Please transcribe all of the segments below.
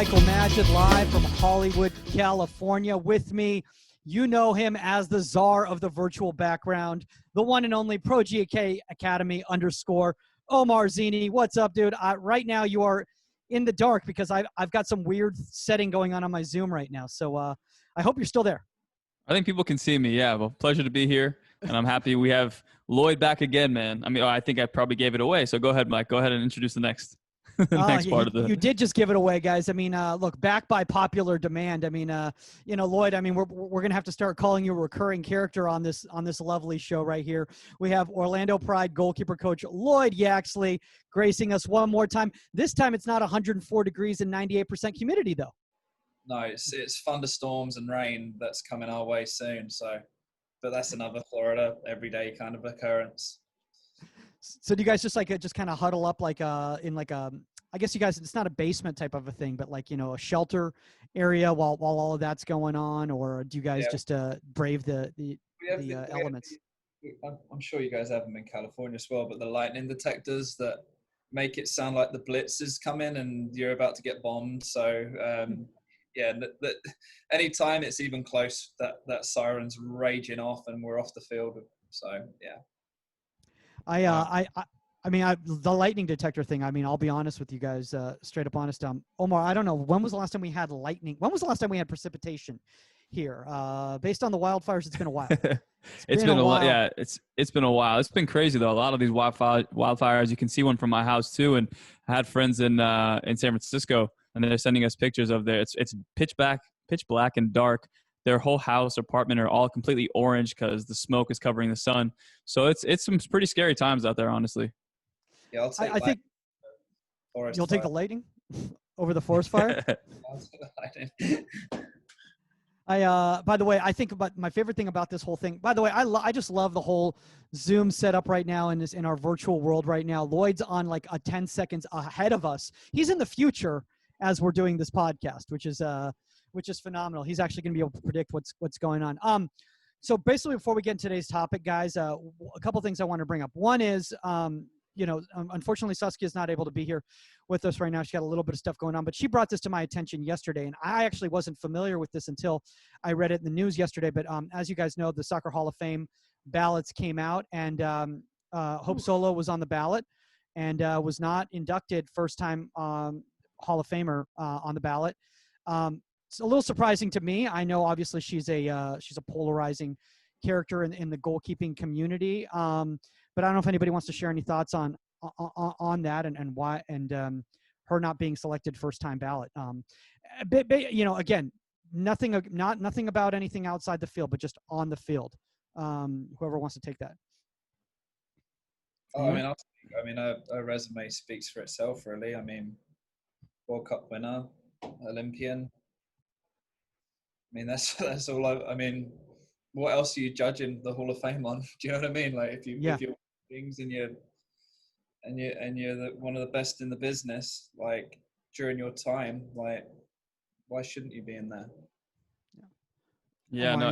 Michael Magid, live from Hollywood, California. With me, you know him as the czar of the virtual background, the one and only Pro GK Academy _ Omar Zini. What's up, dude? Right now, you are in the dark because I've got some weird setting going on my Zoom right now. So I hope you're still there. I think people can see me. Yeah, well, pleasure to be here, and I'm happy we have Lloyd back again, man. I mean, I think I probably gave it away. So go ahead, Mike. Go ahead and introduce the next. Part of the. You did just give it away, guys. I mean, look, back by popular demand. I mean, Lloyd. I mean, we're gonna have to start calling you a recurring character on this lovely show right here. We have Orlando Pride goalkeeper coach Lloyd Yaxley gracing us one more time. This time, it's not 104 degrees and 98% humidity, though. No, it's thunderstorms and rain that's coming our way soon. But that's another Florida everyday kind of occurrence. So do you guys just kind of huddle up in I guess you guys, it's not a basement type of a thing, but a shelter area while all of that's going on, or do you guys just brave the elements? I'm sure you guys have them in California as well, but the lightning detectors that make it sound like the blitz is coming and you're about to get bombed. So that anytime it's even close, that siren's raging off and we're off the field. So yeah. I mean, the lightning detector thing, I mean, I'll be honest with you guys, straight up honest. Omar, I don't know, when was the last time we had lightning? When was the last time we had precipitation here? Based on the wildfires, it's been a while. It's been a while. Yeah, it's been a while. It's been crazy, though. A lot of these wildfires, you can see one from my house, too. And I had friends in San Francisco, and they're sending us pictures of it's pitch black and dark. Their whole house, apartment are all completely orange because the smoke is covering the sun. So it's some pretty scary times out there, honestly. Yeah, I'll take I think you'll take the lightning over the forest fire. By the way, I think about my favorite thing about this whole thing. By the way, I just love the whole Zoom setup right now in our virtual world right now. Lloyd's on like 10 seconds ahead of us. He's in the future as we're doing this podcast, which is phenomenal. He's actually going to be able to predict what's going on. So basically, before we get into today's topic, guys, a couple things I want to bring up. One is, unfortunately, Saskia is not able to be here with us right now. She got a little bit of stuff going on, but she brought this to my attention yesterday, and I actually wasn't familiar with this until I read it in the news yesterday. But as you guys know, the Soccer Hall of Fame ballots came out, and Hope Solo was on the ballot and was not inducted first time Hall of Famer on the ballot. It's a little surprising to me. I know obviously she's a polarizing character in the goalkeeping community. But I don't know if anybody wants to share any thoughts on that and why and her not being selected first time ballot. Again, nothing about anything outside the field, but just on the field. Whoever wants to take that. Oh, I mean, her resume speaks for itself, really. I mean, World Cup winner, Olympian. I mean, that's all. I mean, what else are you judging the Hall of Fame on? Do you know what I mean? Like, if you're things and you're one of the best in the business, like during your time, like, why shouldn't you be in there? Yeah, no,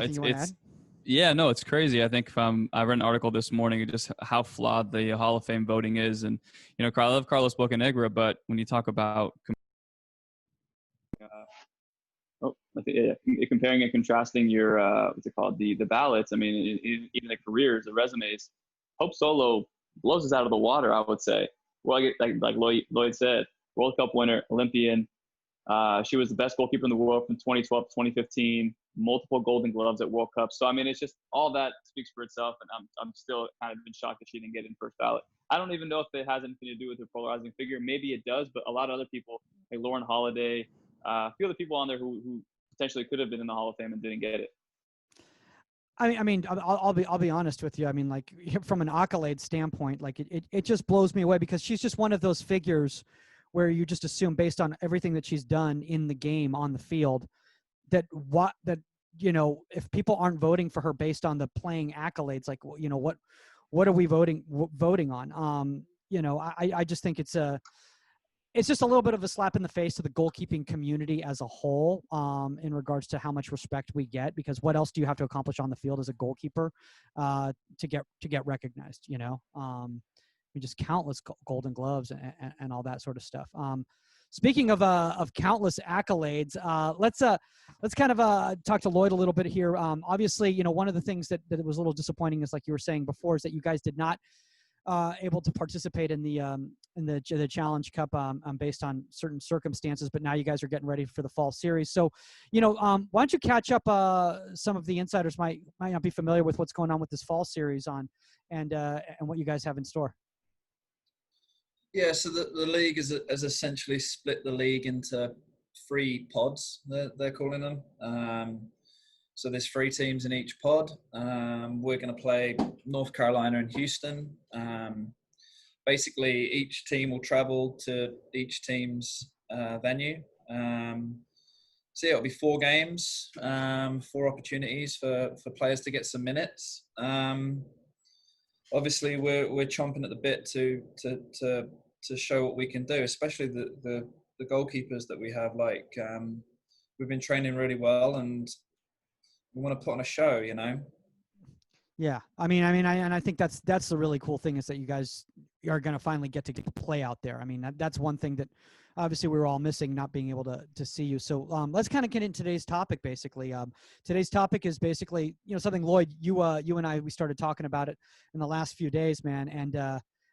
it's crazy. I think I read an article this morning just how flawed the Hall of Fame voting is, and I love Carlos Bocanegra, but when you talk about comparing and contrasting your the ballots. I mean, even the careers, the resumes. Hope Solo blows us out of the water, I would say. Well, like Lloyd said, World Cup winner, Olympian. She was the best goalkeeper in the world from 2012 to 2015. Multiple Golden Gloves at World Cup. So I mean, it's just all that speaks for itself, and I'm still kind of been shocked that she didn't get in first ballot. I don't even know if it has anything to do with her polarizing figure. Maybe it does, but a lot of other people, like Lauren Holiday, a few other people on there who potentially could have been in the Hall of Fame and didn't get it. I mean, I'll be honest with you. I mean, like, from an accolade standpoint, like it just blows me away because she's just one of those figures where you just assume based on everything that she's done in the game on the field that if people aren't voting for her based on the playing accolades, like, what are we voting on? I just think it's just a little bit of a slap in the face to the goalkeeping community as a whole, in regards to how much respect we get, because what else do you have to accomplish on the field as a goalkeeper to get recognized? Just countless golden gloves and all that sort of stuff. speaking of countless accolades, let's kind of talk to Lloyd a little bit here. Obviously, one of the things that was a little disappointing is, like you were saying before, is that you guys did not able to participate in the Challenge Cup based on certain circumstances, but now you guys are getting ready for the fall series. So, why don't you catch up? Some of the insiders might not be familiar with what's going on with this fall series and what you guys have in store. Yeah, so the league has essentially split the league into 3 pods, they're calling them. So there's 3 teams in each pod. We're going to play North Carolina and Houston. Basically, each team will travel to each team's venue. So yeah, it'll be 4 games, 4 opportunities for players to get some minutes. Obviously, we're chomping at the bit to show what we can do, especially the goalkeepers that we have. Like, we've been training really well, and we want to put on a show, Yeah, I think that's the really cool thing, is that you guys are going to finally get to play out there. I mean, that's one thing that obviously we were all missing, not being able to see you. So let's kind of get into today's topic. Basically, today's topic is basically something, Lloyd, you and I, we started talking about it in the last few days, man. And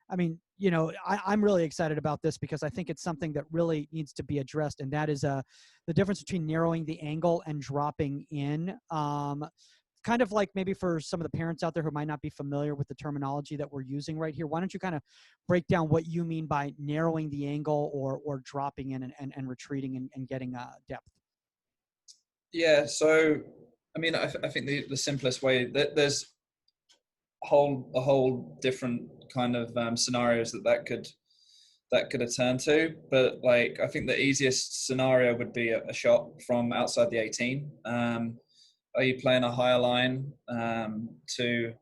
I'm really excited about this because I think it's something that really needs to be addressed, and that is the difference between narrowing the angle and dropping in. Kind of like, maybe for some of the parents out there who might not be familiar with the terminology that we're using right here, why don't you kind of break down what you mean by narrowing the angle or dropping in and retreating and getting depth? Yeah, so I think the simplest way, there's a whole different kind of scenarios that could turn to, but like, I think the easiest scenario would be a shot from outside the 18. Are you playing a higher line to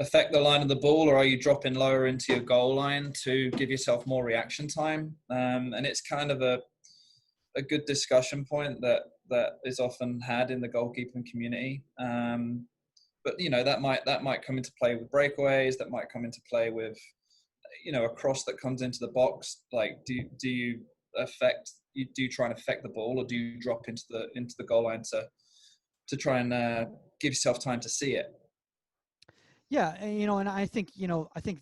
affect the line of the ball, or are you dropping lower into your goal line to give yourself more reaction time? And it's kind of a good discussion point that is often had in the goalkeeping community. But that might come into play with breakaways. That might come into play with a cross that comes into the box. Like, do you try and affect the ball, or do you drop into the goal line to try and give yourself time to see it? Yeah, and I think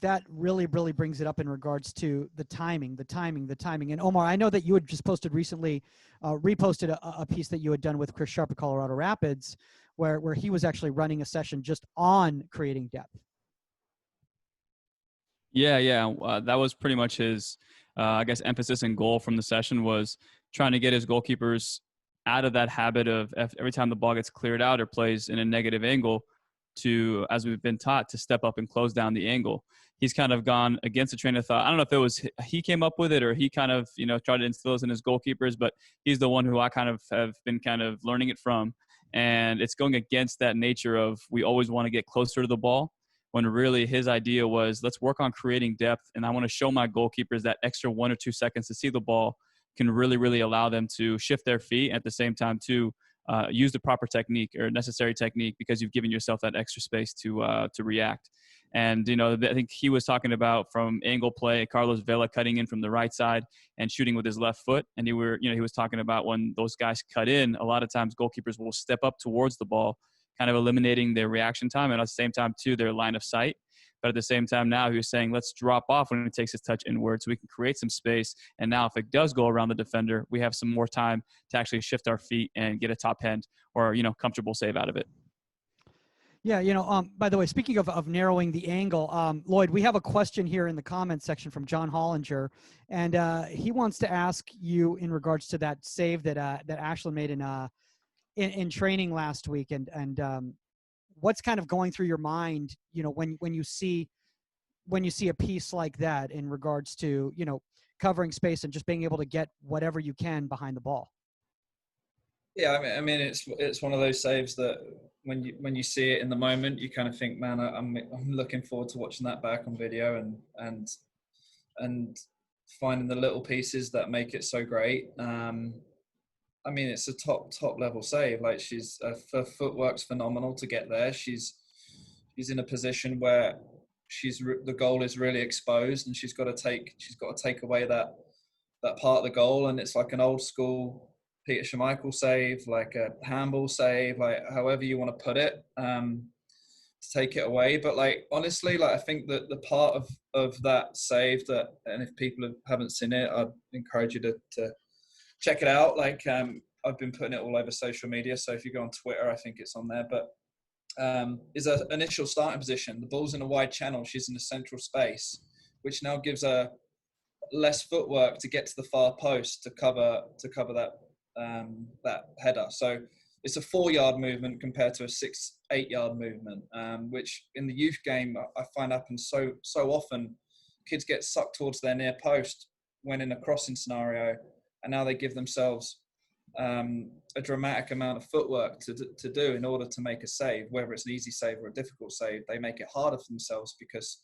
that really brings it up in regards to the timing. And Omar, I know that you had just posted recently, reposted a piece that you had done with Chris Sharp of Colorado Rapids, where he was actually running a session just on creating depth. Yeah. That was pretty much his, I guess, emphasis and goal from the session, was trying to get his goalkeepers out of that habit of every time the ball gets cleared out or plays in a negative angle, to, as we've been taught, to step up and close down the angle. He's kind of gone against the train of thought. I don't know if it was he came up with it, or he kind of, tried to instill this in his goalkeepers, but he's the one who I kind of have been kind of learning it from. And it's going against that nature of, we always want to get closer to the ball, when really his idea was, let's work on creating depth. And I want to show my goalkeepers that extra 1 or 2 seconds to see the ball can really allow them to shift their feet, at the same time to use the proper technique or necessary technique, because you've given yourself that extra space to react. And, I think he was talking about, from angle play, Carlos Vela cutting in from the right side and shooting with his left foot. And he was talking about, when those guys cut in, a lot of times goalkeepers will step up towards the ball, kind of eliminating their reaction time, and at the same time too, their line of sight. But at the same time, now he was saying, let's drop off when it takes his touch inward, so we can create some space. And now if it does go around the defender, we have some more time to actually shift our feet and get a top hand or, comfortable save out of it. Yeah, by the way, speaking of narrowing the angle, Lloyd, we have a question here in the comments section from John Hollinger, and he wants to ask you in regards to that save that Ashlyn made in training last week, and what's kind of going through your mind, when you see a piece like that, in regards to covering space and just being able to get whatever you can behind the ball. Yeah, I mean, it's one of those saves that when you see it in the moment, you kind of think, man, I'm looking forward to watching that back on video and finding the little pieces that make it so great. I mean, it's a top level save. Like, her footwork's phenomenal to get there. She's in a position where the goal is really exposed, and she's got to take away that part of the goal, and it's like an old school Peter Schmeichel save, like a handball save, like however you want to put it, to take it away. But like honestly, like I think that the part of that save that, and if people haven't seen it, I'd encourage you to check it out. Like I've been putting it all over social media, so if you go on Twitter, I think it's on there. But is an initial starting position. The ball's in a wide channel. She's in a central space, which now gives her less footwork to get to the far post to cover that header. So it's a 4-yard movement compared to a 6-8 yard movement, which in the youth game I find happens so often. Kids get sucked towards their near post when in a crossing scenario, and now they give themselves a dramatic amount of footwork to do in order to make a save, whether it's an easy save or a difficult save. They make it harder for themselves because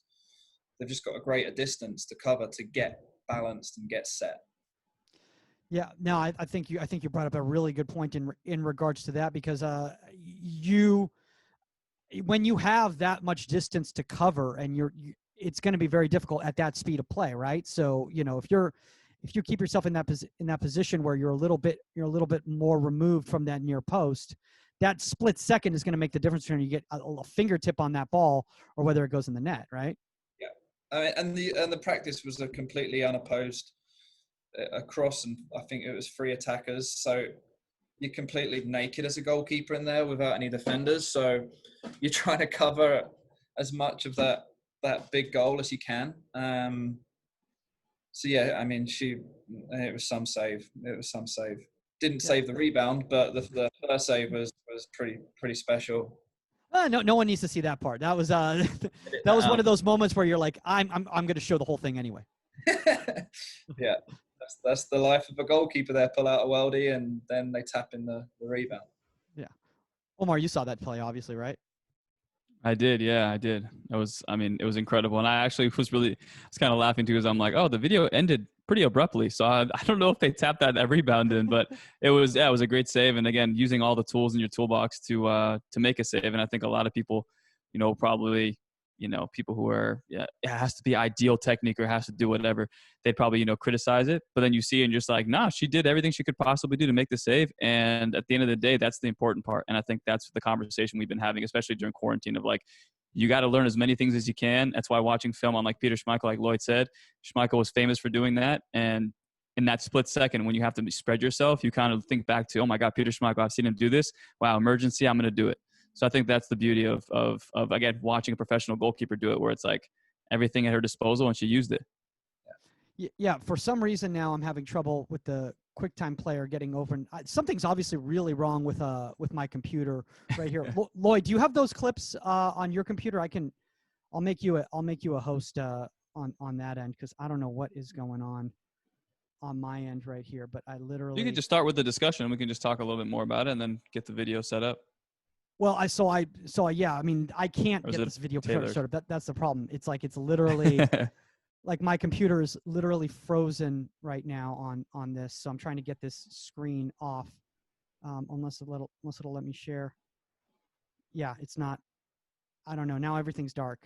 they've just got a greater distance to cover to get balanced and get set. Yeah, no, I think you brought up a really good point in regards to that, because when you have that much distance to cover, and it's going to be very difficult at that speed of play, right? So if you keep yourself in that position where you're a little bit more removed from that near post, that split second is going to make the difference between you get a fingertip on that ball or whether it goes in the net, right? Yeah, and the practice was a completely unopposed across, and I think it was 3 attackers. So you're completely naked as a goalkeeper in there without any defenders. So you're trying to cover as much of that big goal as you can. So yeah, I mean, it was some save. Didn't save the rebound, but the first save was pretty special. No one needs to see that part. That was one of those moments where you're like, I'm going to show the whole thing anyway. Yeah, that's the life of a goalkeeper. They pull out a worldie and then they tap in the rebound. Yeah, Omar, you saw that play, obviously, right? I did, yeah, I did. It was incredible, and I actually was kind of laughing too, because I'm like, oh, the video ended pretty abruptly, so I don't know if they tapped that rebound in, but it was a great save, and again, using all the tools in your toolbox to make a save, and I think a lot of people, probably, people who are, it has to be ideal technique or has to do whatever, they'd probably, criticize it. But then you see and you're just like, nah, she did everything she could possibly do to make the save. And at the end of the day, that's the important part. And I think that's the conversation we've been having, especially during quarantine, of like, you got to learn as many things as you can. That's why watching film on like Peter Schmeichel, like Lloyd said, Schmeichel was famous for doing that. And in that split second, when you have to spread yourself, you kind of think back to, oh my God, Peter Schmeichel, I've seen him do this. Wow, emergency, I'm going to do it. So I think that's the beauty of again, watching a professional goalkeeper do it, where it's like everything at her disposal and she used it. Yeah. For some reason now I'm having trouble with the QuickTime player getting open. Something's obviously really wrong with my computer right here. Lloyd, do you have those clips on your computer? I'll make you a host on that end, because I don't know what is going on my end right here. But I literally, you can just start with the discussion and we can just talk a little bit more about it and then get the video set up. Well, yeah, I mean, I can't get this video started. That's the problem. It's literally like my computer is literally frozen right now on this. So I'm trying to get this screen off, unless it'll let me share. Yeah, it's not. I don't know. Now everything's dark.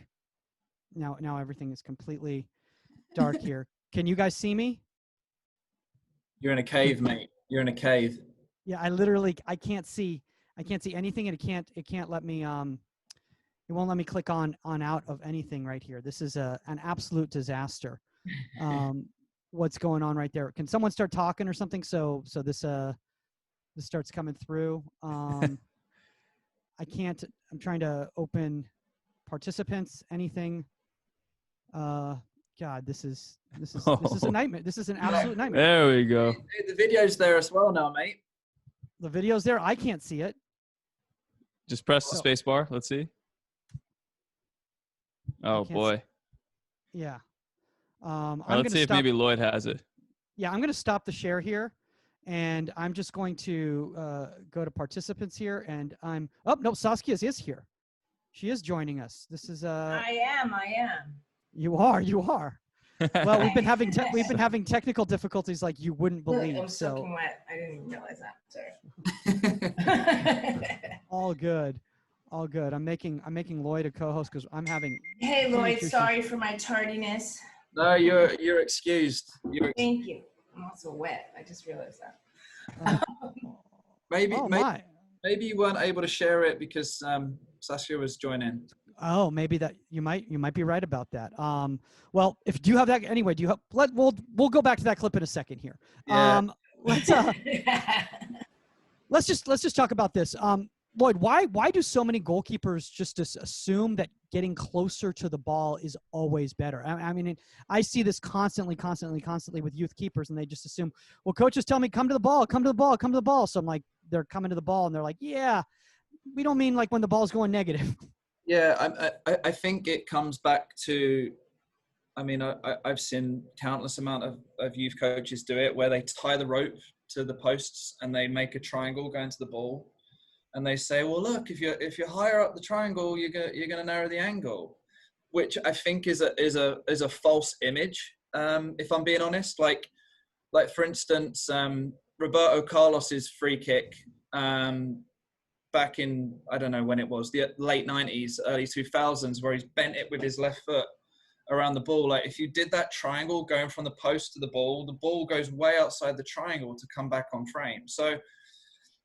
Now everything is completely dark here. Can you guys see me? You're in a cave, mate. You're in a cave. Yeah, I can't see anything, and it can't let me it won't let me click on out of anything right here. This is an absolute disaster. What's going on right there? Can someone start talking or something so this starts coming through? I can't. I'm trying to open participants, anything. God, this is a nightmare. This is an absolute nightmare. There we go. The video's there as well now, mate. The video's there. I can't see it. Just press the space bar. Let's see. Oh boy. Yeah. Let's see if maybe Lloyd has it. Yeah, I'm going to stop the share here, and I'm just going to go to participants here, and oh no, Saskia is here. She is joining us. This is I am. You are. Well, we've been having technical difficulties like you wouldn't believe. I'm soaking wet. I didn't even realize that. Sorry. All good. I'm making Lloyd a co-host because I'm having. Hey Lloyd, sorry for my tardiness. No, you're excused. Thank you. I'm also wet. I just realized that. Maybe, Oh maybe, my. maybe you weren't able to share it because Saskia was joining. Oh, maybe that you might be right about that. Well, if do you have that anyway? Do you have? We'll go back to that clip in a second here. Yeah. Let's just talk about this. Lloyd, why do so many goalkeepers just assume that getting closer to the ball is always better? I mean, I see this constantly with youth keepers, and they just assume, well, coaches tell me come to the ball, come to the ball, come to the ball. So I'm like, they're coming to the ball, and they're like, yeah, we don't mean like when the ball's going negative. Yeah, I think it comes back to, I mean, I've seen countless amount of youth coaches do it where they tie the rope to the posts and they make a triangle going to the ball. And they say, well, look, if you're higher up the triangle, you're gonna narrow the angle, which I think is a false image. If I'm being honest, like for instance, Roberto Carlos's free kick back in, I don't know when it was, the late 90s, early 2000s, where he's bent it with his left foot around the ball. Like if you did that triangle going from the post to the ball goes way outside the triangle to come back on frame. So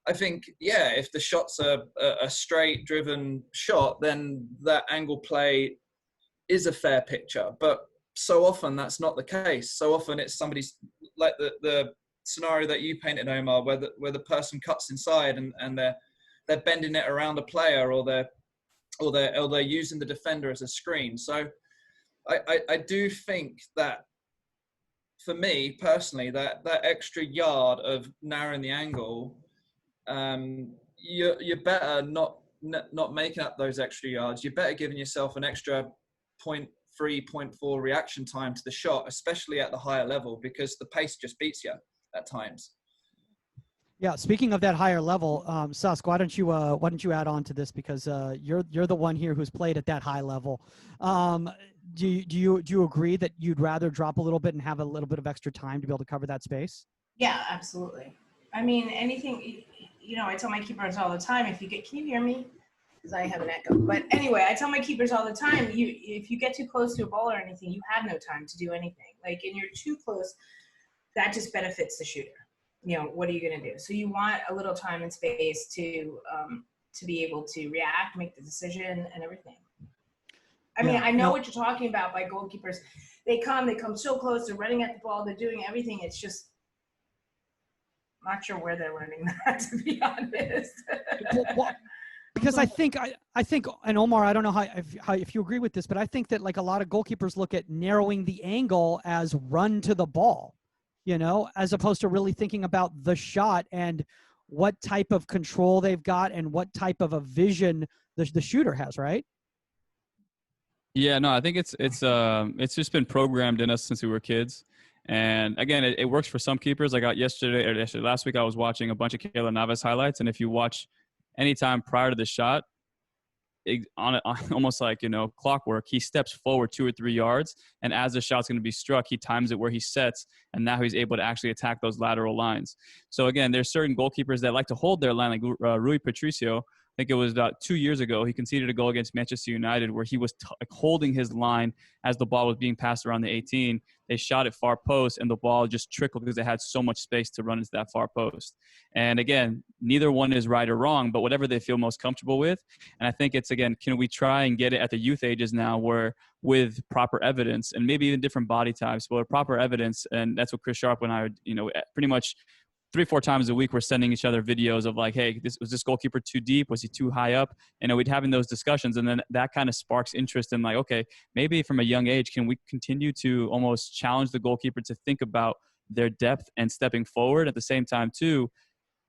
I think, yeah, if the shot's a straight driven shot, then that angle play is a fair picture. But so often that's not the case. So often it's somebody's, like the scenario that you painted, Omar, where the person cuts inside and they're bending it around a player, or they're using the defender as a screen. So I do think that, for me personally, that extra yard of narrowing the angle, you're better not making up those extra yards. You're better giving yourself an extra 0.3, 0.4 reaction time to the shot, especially at the higher level, because the pace just beats you at times. Yeah. Speaking of that higher level, Sask, why don't you add on to this, because you're the one here who's played at that high level. Do you agree that you'd rather drop a little bit and have a little bit of extra time to be able to cover that space? Yeah, absolutely. I mean, anything, I tell my keepers all the time, can you hear me? Because I have an echo. But anyway, I tell my keepers all the time, if you get too close to a ball or anything, you have no time to do anything. Like, and you're too close, that just benefits the shooter. What are you going to do? So you want a little time and space to be able to react, make the decision, and everything. I mean, I know what you're talking about by goalkeepers. They come so close, they're running at the ball, they're doing everything. It's just, not sure where they're learning that, to be honest. Well, because I think, and Omar, I don't know if you agree with this, but I think that like a lot of goalkeepers look at narrowing the angle as run to the ball, as opposed to really thinking about the shot and what type of control they've got and what type of a vision the shooter has, right? Yeah, no, I think it's just been programmed in us since we were kids. And again, it works for some keepers. Like last week, I was watching a bunch of Keylor Navas highlights. And if you watch anytime prior to the shot, almost like, clockwork, he steps forward 2 or 3 yards. And as the shot's going to be struck, he times it where he sets. And now he's able to actually attack those lateral lines. So again, there's certain goalkeepers that like to hold their line, like Rui Patricio. I think it was about 2 years ago, he conceded a goal against Manchester United where he was holding his line as the ball was being passed around the 18. They shot it far post, and the ball just trickled because they had so much space to run into that far post. And again, neither one is right or wrong, but whatever they feel most comfortable with. And I think it's, again, can we try and get it at the youth ages now where with proper evidence and maybe even different body types, but with proper evidence, and that's what Chris Sharp and I, pretty much 3-4 times a week, we're sending each other videos of like, hey, was this goalkeeper too deep? Was he too high up? And we'd having those discussions. And then that kind of sparks interest in like, okay, maybe from a young age, can we continue to almost challenge the goalkeeper to think about their depth and stepping forward at the same time too?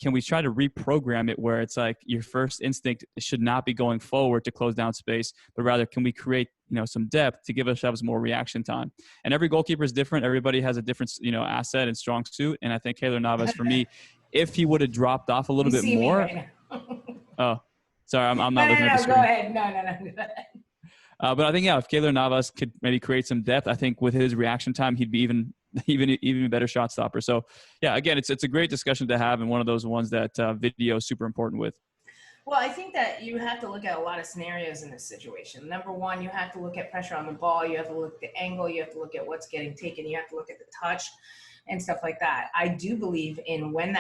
Can we try to reprogram it where it's like your first instinct should not be going forward to close down space, but rather can we create, some depth to give ourselves more reaction time? And every goalkeeper is different. Everybody has a different, asset and strong suit. And I think Keylor Navas, for me, if he would have dropped off a little bit more. Right oh, sorry, I'm not looking at the screen. Go ahead. No, go ahead. But I think, if Keylor Navas could maybe create some depth, I think with his reaction time, he'd be even better shot stopper. So yeah, again, it's a great discussion to have, and one of those ones that video is super important with. Well, I think that you have to look at a lot of scenarios in this situation. Number one, you have to look at pressure on the ball. You have to look at the angle. You have to look at what's getting taken. You have to look at the touch. and stuff like that. I do believe in when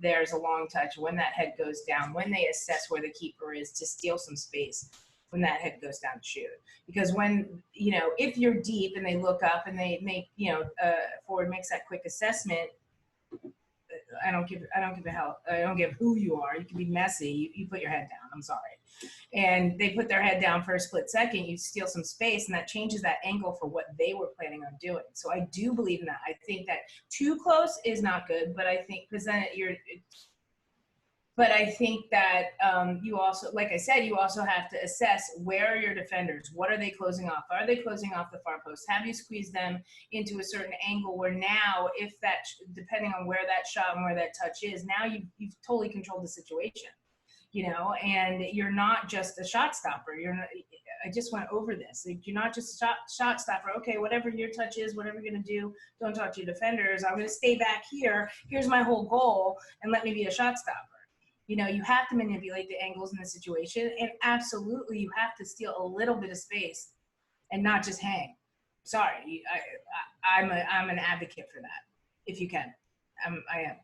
there's a long touch, when that head goes down, when they assess where the keeper is to steal some space, when that head goes down to shoot. Because when, if you're deep and they look up and they make, forward makes that quick assessment, I don't give a hell. I don't give who you are. You can be messy. You put your head down. I'm sorry. And they put their head down for a split second. You steal some space, and that changes that angle for what they were planning on doing. So I do believe in that. I think that too close is not good, but I think But I think that you also, like I said, you also have to assess where are your defenders? What are they closing off? Are they closing off the far post? Have you squeezed them into a certain angle where now, if that, depending on where that shot and where that touch is, now you've totally controlled the situation, and you're not just a shot stopper. I just went over this. Like, you're not just a shot stopper. Okay, whatever your touch is, whatever you're going to do, don't talk to your defenders. I'm going to stay back here. Here's my whole goal, and let me be a shot stopper. You have to manipulate the angles in the situation, and absolutely you have to steal a little bit of space and not just hang. Sorry, I'm an advocate for that. If you can, I am.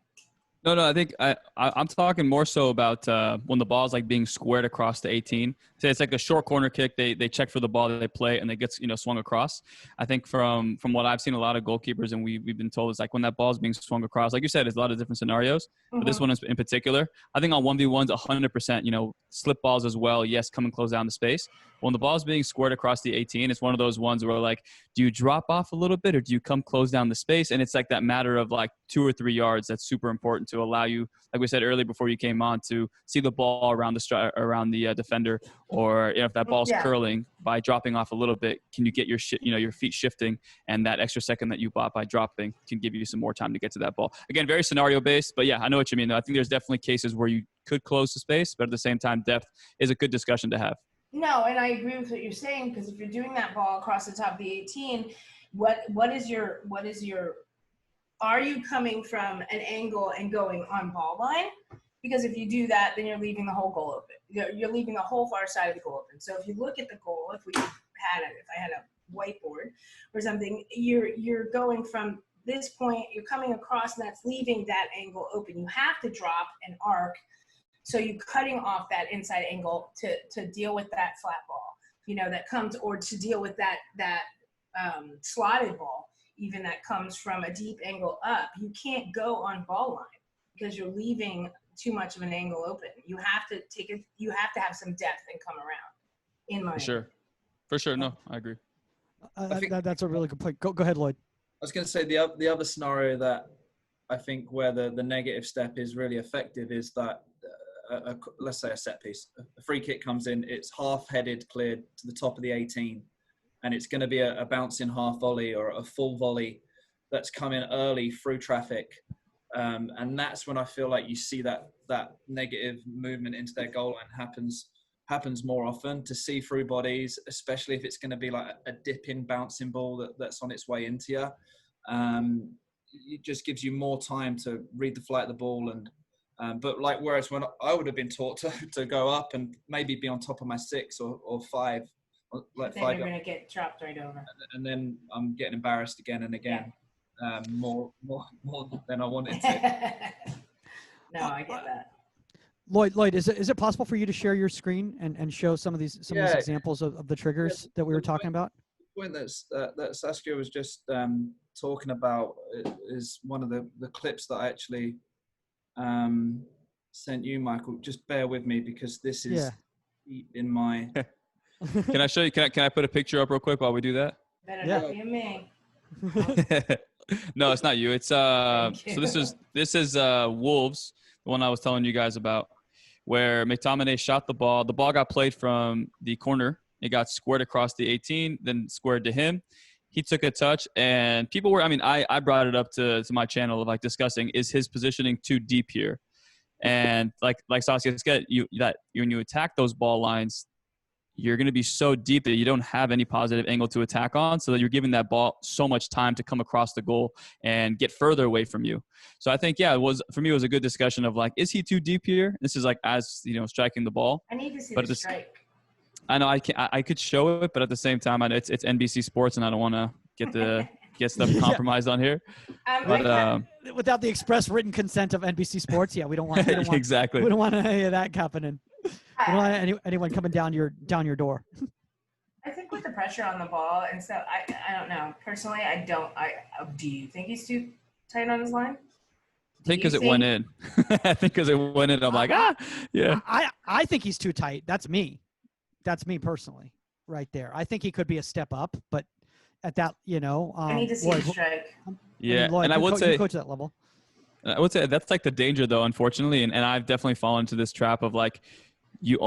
No, I think I'm talking more so about when the ball is like being squared across the 18. Say it's like a short corner kick. They check for the ball that they play, and it gets swung across. I think from what I've seen, a lot of goalkeepers, and we've been told, is like when that ball is being swung across. Like you said, there's a lot of different scenarios, but this one is in particular. I think on 1v1s, 100%. Slip balls as well. Yes, come and close down the space. When the ball is being squared across the 18, it's one of those ones where, like, do you drop off a little bit or do you come close down the space? And it's like that matter of like 2 or 3 yards that's super important to allow you, like we said earlier before you came on, to see the ball around the defender, or if that ball's curling, by dropping off a little bit, can you get your feet shifting, and that extra second that you bought by dropping can give you some more time to get to that ball. Again, very scenario based, but yeah, I know what you mean. I think there's definitely cases where you could close the space, but at the same time, depth is a good discussion to have. No, and I agree with what you're saying, because if you're doing that ball across the top of the 18, what is your are you coming from an angle and going on ball line? Because if you do that, then you're leaving the whole goal open. You're leaving the whole far side of the goal open. So if you look at the goal, if I had a whiteboard or something, you're going from this point, you're coming across, and that's leaving that angle open. You have to drop an arc. So you're cutting off that inside angle to deal with that flat ball, that comes, or to deal with that slotted ball, even that comes from a deep angle up. You can't go on ball line because you're leaving too much of an angle open. You have to have some depth and come around. In my For sure. No, I agree. I think that's a really good point. Go ahead, Lloyd. I was going to say the other scenario that I think where the negative step is really effective is that let's say a set piece. A free kick comes in, it's half-headed cleared to the top of the 18, and it's going to be a bouncing half volley or a full volley that's coming early through traffic. And that's when I feel like you see that negative movement into their goal line happens more often, to see through bodies, especially if it's going to be like a dipping, bouncing ball that's on its way into you. It just gives you more time to read the flight of the ball. And but like, whereas when I would have been taught to go up and maybe be on top of my 6 or 5, like then 5, you're going to get dropped right over. and then I'm getting embarrassed again and again, more than I wanted to. No, I get that. Lloyd, is it possible for you to share your screen and show some of these examples of the triggers that we were talking about? The point that Saskia was just talking about is one of the clips that I actually sent you, Michael. Just bear with me, because this is in my. Can I show you? Can I put a picture up real quick while we do that? Better not be me. No, it's not you. It's so this is Wolves, the one I was telling you guys about, where McTominay shot the ball. The ball got played from the corner. It got squared across the 18, then squared to him. He took a touch, and people were, I brought it up to my channel of like discussing, is his positioning too deep here? And like Saskia said, when you attack those ball lines, you're going to be so deep that you don't have any positive angle to attack on, so that you're giving that ball so much time to come across the goal and get further away from you. So I think, for me, it was a good discussion of like, is he too deep here? This is like, as striking the ball. I need to see the strike. I know I could show it, but at the same time, it's NBC Sports, and I don't want to get the get stuff compromised on here. But without the express written consent of NBC Sports, yeah, we don't want exactly. We don't want any of that happening. We don't want anyone coming down your door. I think with the pressure on the ball and stuff, I don't know. Personally, I don't. Do you think he's too tight on his line? I think because it went in. I think because it went in, I'm like, yeah. I think he's too tight. That's me. That's me personally, right there. I think he could be a step up, but at that, I need to see the strike. Yeah, Lloyd, and I would say, coach that level. I would say that's like the danger, though, unfortunately, and I've definitely fallen into this trap of like, you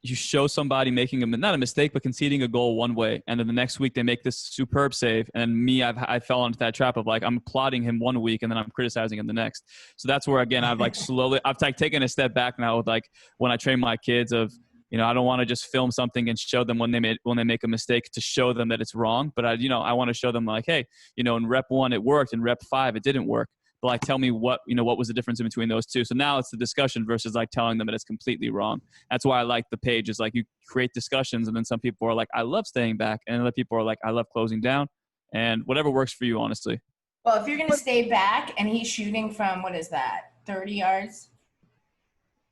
show somebody making not a mistake, but conceding a goal one way, and then the next week they make this superb save, and me, I fell into that trap of like, I'm applauding him one week and then I'm criticizing him the next. So that's where, again, I've like I've like taken a step back now with like when I train my kids of, I don't want to just film something and show them when they make a mistake to show them that it's wrong, but I want to show them like, hey, in rep 1 it worked, in rep 5 it didn't work. But like, tell me what was the difference in between those two. So now it's the discussion versus like telling them that it's completely wrong. That's why I like the page, is like you create discussions, and then some people are like, I love staying back, and other people are like, I love closing down, and whatever works for you, honestly. Well, if you're going to stay back and he's shooting from, what is that, 30 yards?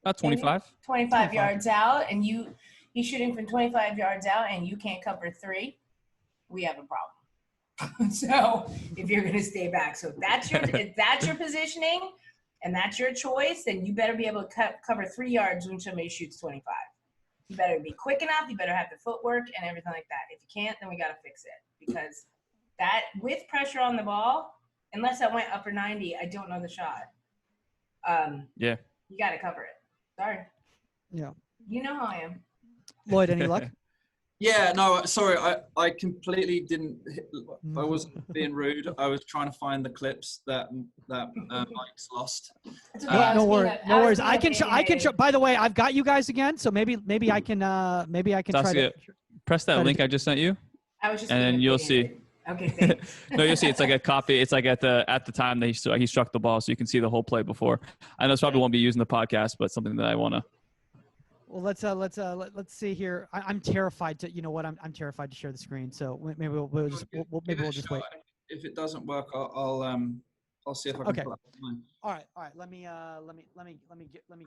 About 25. 25 yards out, and he's shooting from 25 yards out and you can't cover 3, we have a problem. So if you're going to stay back, so if that's your positioning and that's your choice, then you better be able to cover 3 yards when somebody shoots 25. You better be quick enough. You better have the footwork and everything like that. If you can't, then we got to fix it, because that with pressure on the ball, unless I went upper 90, I don't know the shot. Yeah. You got to cover it. Sorry. Yeah. You know how I am. Lloyd, any luck? Yeah, no, sorry, I completely didn't. I wasn't being rude. I was trying to find the clips that Mike's lost. No worries. I can show. By the way, I've got you guys again, so maybe I can try to press that link I just sent you. I was just and then you'll see. Okay, thanks. No, you'll see. It's like a copy. It's like at the time that he struck the ball, so you can see the whole play before. I know it's probably won't be using the podcast, but something that I want to. Well, let's see here. I'm terrified to. You know what? I'm terrified to share the screen. So maybe we'll just wait. If it doesn't work, I'll see if I can. Okay. All right. Let me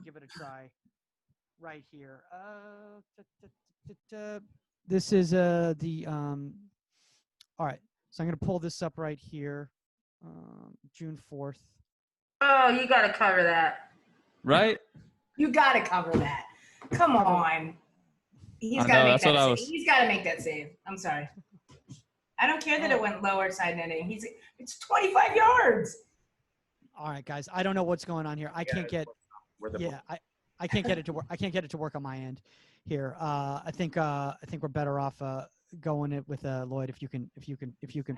give it a try. Right here. This is the All right. So I'm gonna pull this up right here. June 4th. Oh, you gotta cover that. Right. You gotta cover that. Come on. He's got to make that save. He's got to make that save. I'm sorry. I don't care that it went lower side netting. It's 25 yards. All right, guys. I don't know what's going on here. I can't get it to work. I can't get it to work on my end here. I think we're better off going it with Lloyd if you can. I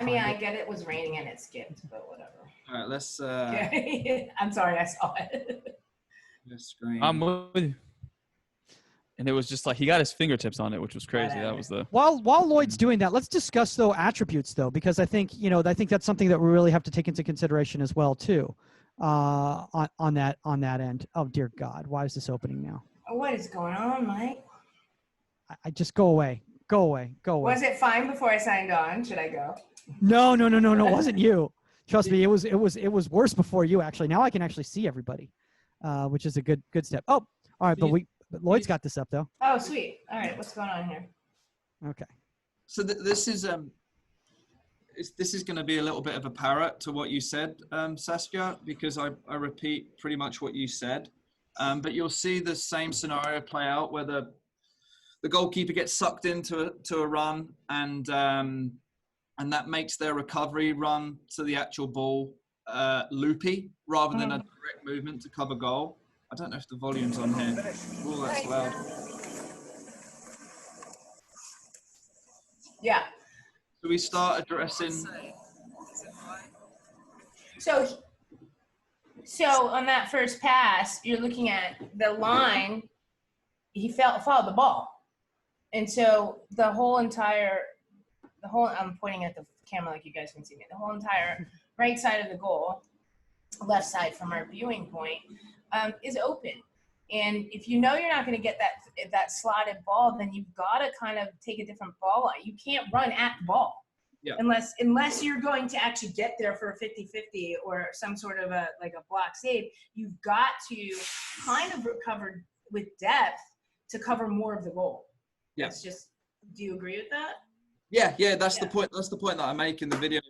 mean, I get it was raining and it skipped, but whatever. All right, let's. I'm sorry, I saw it. Screen. I'm with you. And it was just like he got his fingertips on it, which was crazy. That was the while Lloyd's doing that, let's discuss though attributes though, because I think that's something that we really have to take into consideration as well too, on that end. Oh dear God, why is this opening now? What is going on, Mike? I just go away. Was it fine before I signed on? Should I go? No, it wasn't you. Trust me, it was worse before you actually. Now I can actually see everybody, which is a good step. Oh, all right, but Lloyd's got this up though. Oh, sweet. All right, what's going on here? Okay. So this is going to be a little bit of a parrot to what you said, Saskia, because I repeat pretty much what you said. But you'll see the same scenario play out where the goalkeeper gets sucked into a run, and that makes their recovery run to the actual ball loopy rather than a direct movement to cover goal. I don't know if the volume's on here. Oh, that's loud. Yeah. So we start addressing. So on that first pass, you're looking at the line. He followed the ball, and so I'm pointing at the camera like you guys can see me. The whole entire right side of the goal, left side from our viewing point, is open. And if you know you're not going to get that slotted ball, then you've got to kind of take a different ball line. You can't run at the ball. Unless you're going to actually get there for a 50-50 or some sort of a block save, you've got to kind of recover with depth to cover more of the goal. Yeah. It's just, do you agree with that? Yeah, that's the point. That's the point that I make in the video.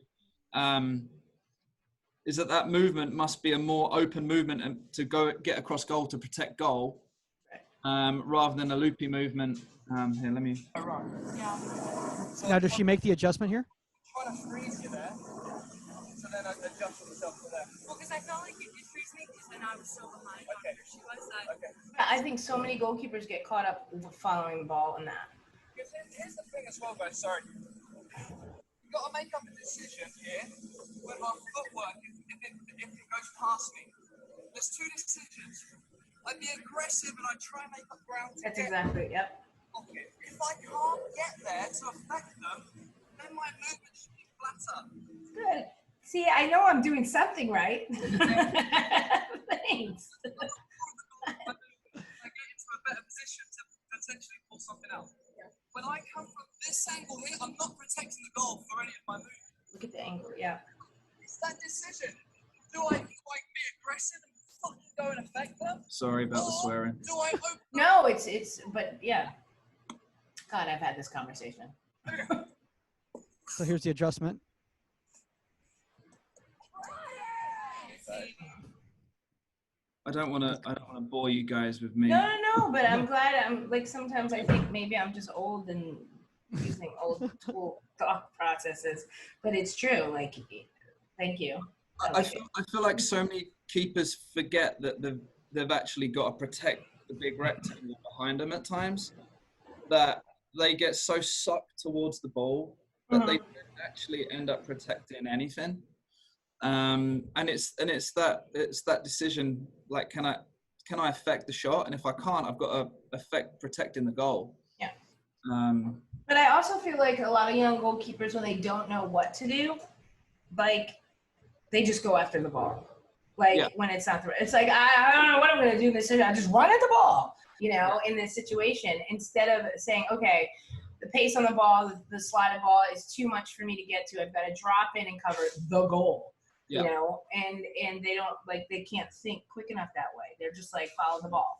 Is that movement must be a more open movement and to go get across goal to protect goal, rather than a loopy movement. Here, let me. Yeah. Now, does she make the adjustment here? Trying to freeze you there, so then I adjust myself to there. Well, because I felt like it did freeze me because then I was so behind on her. She was like. Okay. Yeah, I think so many goalkeepers get caught up following the ball in that. Here's the thing as well, guys. Sorry. You've got to make up a decision here with our footwork if it goes past me. There's two decisions. I'd be aggressive and I'd try and make up ground. That's exactly, yep. Okay. If I can't get there to affect them, then my movement should be flatter. Good. See, I know I'm doing something right. Thanks. I get into a better position to potentially pull something out. When I come from this angle here, I'm not protecting the goal for any of my movement. Look at the angle, yeah. It's that decision. Do I be aggressive and fucking go and affect them? Sorry about the swearing. Do I open No, but yeah. God, I've had this conversation. So here's the adjustment. I don't want to bore you guys with me. No, but I'm glad. I'm like, sometimes I think maybe I'm just old and using old school thought processes, but it's true. Like, thank you. I feel like so many keepers forget that they've actually got to protect the big rectangle behind them at times, that they get so sucked towards the ball that they don't actually end up protecting anything. And it's that decision, like, can I affect the shot? And if I can't, I've got to affect protecting the goal. Yeah. But I also feel like a lot of young goalkeepers, when they don't know what to do, like, they just go after the ball. Like, when it's not it's like, I don't know what I'm going to do in this situation. I just run at the ball, in this situation, instead of saying, okay, the pace on the ball, the slide of ball is too much for me to get to. I've got to drop in and cover the goal. And they don't, like, they can't think quick enough that way. They're just like, follow the ball.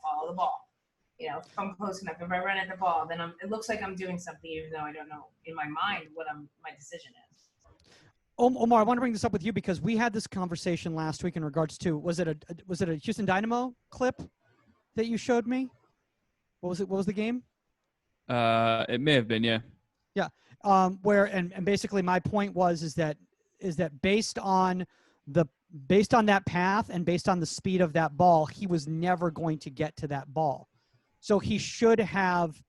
If I'm close enough, if I run at the ball, then it looks like I'm doing something, even though I don't know in my mind what my decision is. Omar, I want to bring this up with you because we had this conversation last week in regards to, was it a Houston Dynamo clip that you showed me? What was the game? It may have been, yeah. Yeah. Where and basically my point is that based on that path and based on the speed of that ball, he was never going to get to that ball. So he should have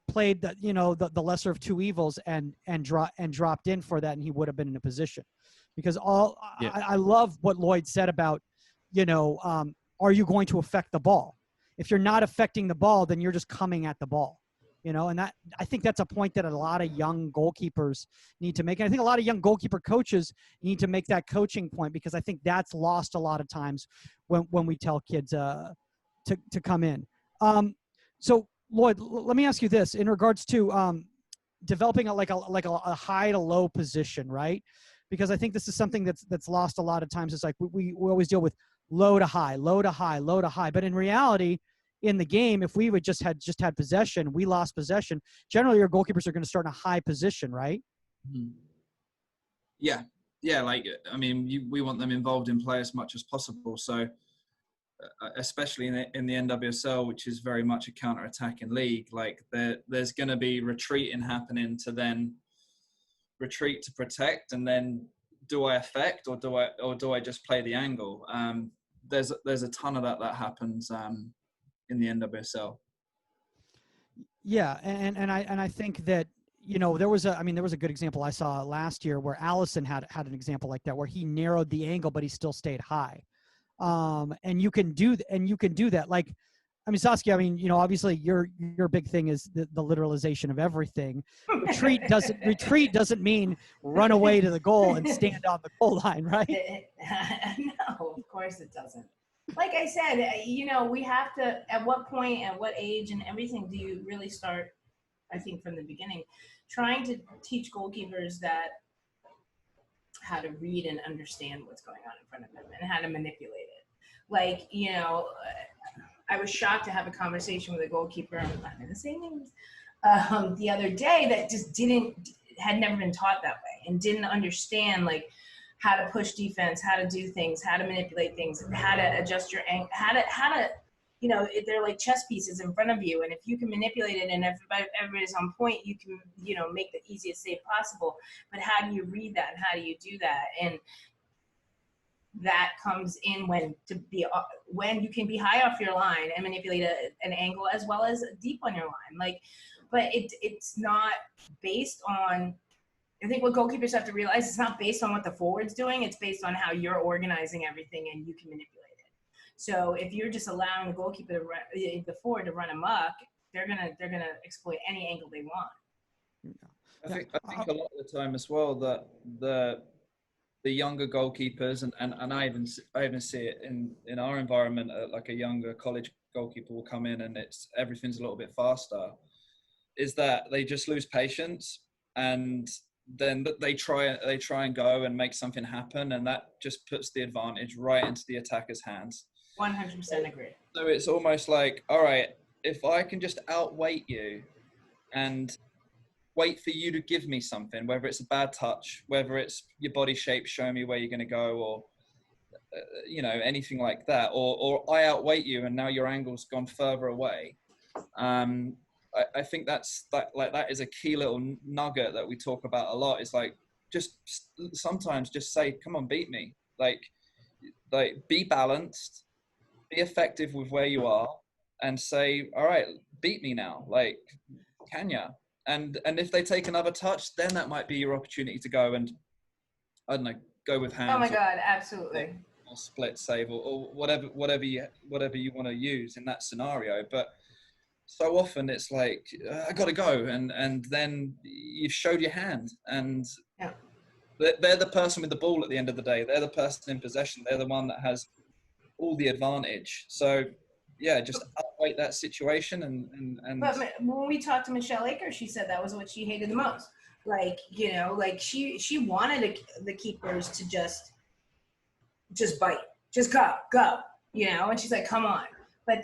played the lesser of two evils and dropped in for that, and he would have been in a position. Because I love what Lloyd said about, are you going to affect the ball? If you're not affecting the ball, then you're just coming at the ball. And that, I think that's a point that a lot of young goalkeepers need to make. And I think a lot of young goalkeeper coaches need to make that coaching point, because I think that's lost a lot of times when we tell kids to come in. So Lloyd, let me ask you this in regards to developing a high to low position, right? Because I think this is something that's lost a lot of times. It's like we always deal with low to high, low to high, low to high. But in reality, in the game, if we would just had possession, we lost possession. Generally, your goalkeepers are going to start in a high position, right? Yeah. Like, I mean, we want them involved in play as much as possible. So, especially in the NWSL, which is very much a counter-attacking league, like there's going to be retreating happening to then retreat to protect, and then do I affect or do I just play the angle? There's a ton of that happens. In the NWSL. Yeah, and I think that there was a good example I saw last year where Allison had an example like that, where he narrowed the angle but he still stayed high. And you can do that. Like, I mean, Saskia, I mean, obviously your big thing is the literalization of everything. Retreat doesn't mean run away to the goal and stand on the goal line, right? No, of course it doesn't. Like I said, we have to, at what point, at what age and everything do you really start, I think from the beginning, trying to teach goalkeepers that how to read and understand what's going on in front of him and how to manipulate it. Like, you know, I was shocked to have a conversation with a goalkeeper, I'm not going to say names, the other day that just had never been taught that way and didn't understand like how to push defense, how to do things, how to manipulate things, how to adjust your angle, how to, you know, they're like chess pieces in front of you. And if you can manipulate it and if everybody's on point, you can, you know, make the easiest save possible. But how do you read that? And how do you do that? And that comes in when you can be high off your line and manipulate an angle as well as deep on your line. Like, but it's not based on, I think what goalkeepers have to realize, it's not based on what the forward's doing. It's based on how you're organizing everything and you can manipulate it. So if you're just allowing the goalkeeper to run, the forward to run amok, they're gonna exploit any angle they want. I think a lot of the time as well that the younger goalkeepers and I even see it in our environment, like a younger college goalkeeper will come in and everything's a little bit faster, is that they just lose patience and then they try and go and make something happen, and that just puts the advantage right into the attacker's hands. 100% agree. So it's almost like, all right, if I can just outweight you and wait for you to give me something, whether it's a bad touch, whether it's your body shape showing me where you're going to go, or you know, anything like that, or I outweight you and now your angle's gone further away. I think that is a key little nugget that we talk about a lot. Is like, just sometimes just say, come on, beat me. Like be balanced, be effective with where you are, and say, all right, beat me now. Like, can ya? And if they take another touch, then that might be your opportunity to go and, I don't know, go with hands. Oh my God, absolutely. Or split save or whatever you want to use in that scenario. But so often it's like, I got to go. And then you've showed your hand. And yeah. They're the person with the ball at the end of the day. They're the person in possession. They're the one that has all the advantage. So, yeah, just outweigh that situation. And But when we talked to Michelle Aker, she said that was what she hated the most. Like, you know, like she wanted the keepers to just bite, just go, you know, and she's like, come on. But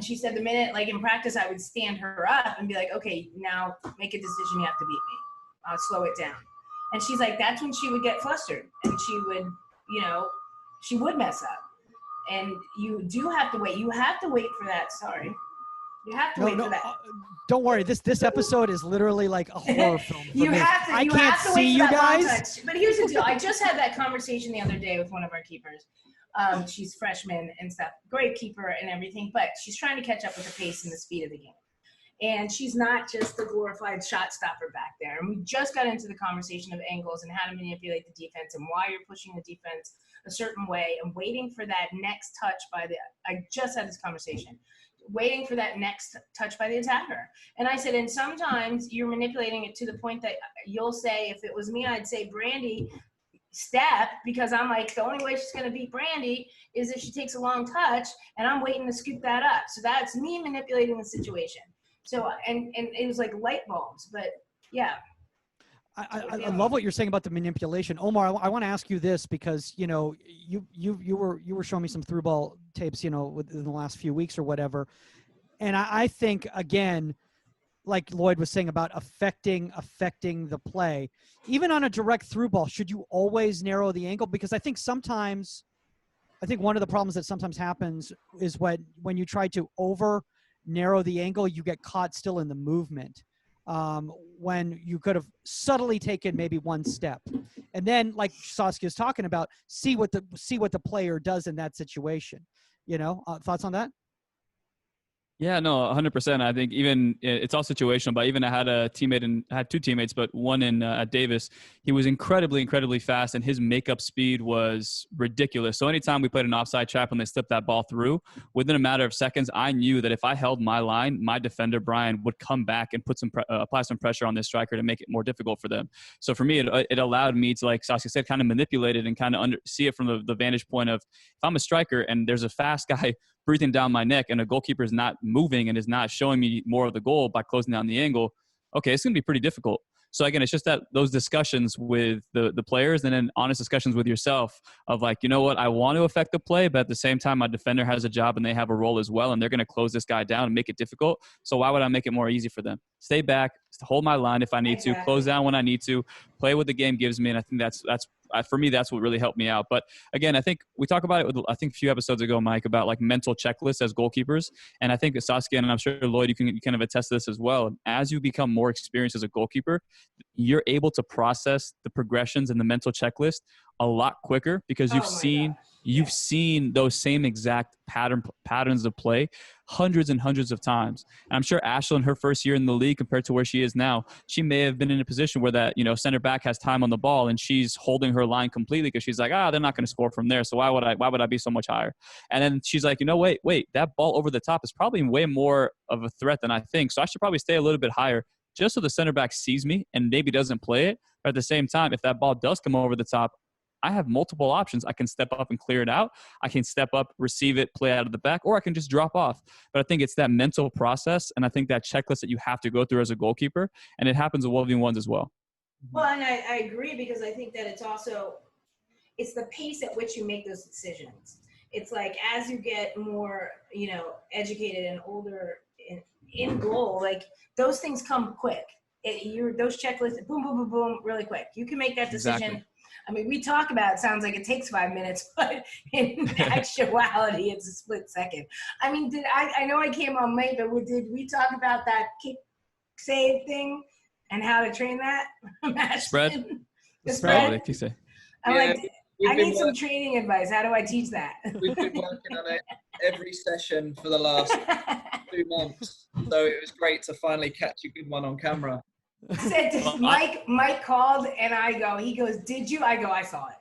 she said the minute, like in practice, I would stand her up and be like, okay, now make a decision, you have to beat me. I'll slow it down. And she's like, that's when she would get flustered and she would, you know, she would mess up. And you do have to wait. You have to wait for that. Sorry. You have to wait for that. Don't worry. This episode is literally like a horror film. I can't see you guys. But here's the deal. I just had that conversation the other day with one of our keepers. She's freshman and stuff. Great keeper and everything. But she's trying to catch up with the pace and the speed of the game. And she's not just the glorified shot stopper back there. And we just got into the conversation of angles and how to manipulate the defense and why you're pushing the defense a certain way and waiting for that next touch I just had this conversation, waiting for that next touch by the attacker. And I said, and sometimes you're manipulating it to the point that you'll say, if it was me, I'd say, Brandy, step, because I'm like, the only way she's going to beat Brandy is if she takes a long touch, and I'm waiting to scoop that up. So that's me manipulating the situation. So, and it was like light bulbs, but yeah. I love what you're saying about the manipulation. Omar, I want to ask you this because, you know, you were showing me some through ball tapes, you know, within the last few weeks or whatever. And I think, again, like Lloyd was saying about affecting the play, even on a direct through ball, should you always narrow the angle? Because I think one of the problems that sometimes happens is when you try to over narrow the angle, you get caught still in the movement. When you could have subtly taken maybe one step, and then, like Saskia's talking about, see what the player does in that situation. You know, thoughts on that? Yeah, no, 100%. I think even it's all situational, but even I had two teammates, but one at Davis, he was incredibly fast, and his makeup speed was ridiculous. So anytime we played an offside trap and they slipped that ball through, within a matter of seconds, I knew that if I held my line, my defender, Brian, would come back and put apply some pressure on this striker to make it more difficult for them. So for me, it allowed me to, like Saskia said, kind of manipulate it and kind of see it from the vantage point of, if I'm a striker and there's a fast guy breathing down my neck and a goalkeeper is not moving and is not showing me more of the goal by closing down the angle, okay, it's going to be pretty difficult. So again, it's just that those discussions with the players, and then honest discussions with yourself of like, you know what, I want to affect the play, but at the same time, my defender has a job and they have a role as well, and they're going to close this guy down and make it difficult. So why would I make it more easy for them? Stay back, hold my line if I need to, close down when I need to, play what the game gives me. And I think that's for me, that's what really helped me out. But again, I think we talked about it with, I think a few episodes ago, Mike, about like mental checklists as goalkeepers. And I think Saskia, and I'm sure Lloyd, you can kind of attest to this as well. As you become more experienced as a goalkeeper, you're able to process the progressions and the mental checklist a lot quicker because you've seen those same exact patterns of play hundreds and hundreds of times. And I'm sure Ashley in her first year in the league compared to where she is now, she may have been in a position where that, you know, center back has time on the ball and she's holding her line completely because she's like, they're not going to score from there. So why would I be so much higher? And then she's like, wait, that ball over the top is probably way more of a threat than I think. So I should probably stay a little bit higher just so the center back sees me and maybe doesn't play it. But at the same time, if that ball does come over the top, I have multiple options. I can step up and clear it out. I can step up, receive it, play out of the back, or I can just drop off. But I think it's that mental process, and I think that checklist that you have to go through as a goalkeeper, and it happens with 1v1s as well. Well, and I agree because I think that it's the pace at which you make those decisions. It's like as you get more, you know, educated and older in goal, like those things come quick. Those checklists, boom, boom, boom, boom, really quick. You can make that decision. Exactly. I mean, we talk about it sounds like it takes 5 minutes, but in actuality, it's a split second. I mean, I know I came on late, but did we talk about that kick save thing and how to train that? Spread? The spread? I'm yeah, like, I need some training advice. How do I teach that? We've been working on it every session for the last 2 months. So it was great to finally catch a good one on camera. Mike called and he goes, did you? I go, I saw it.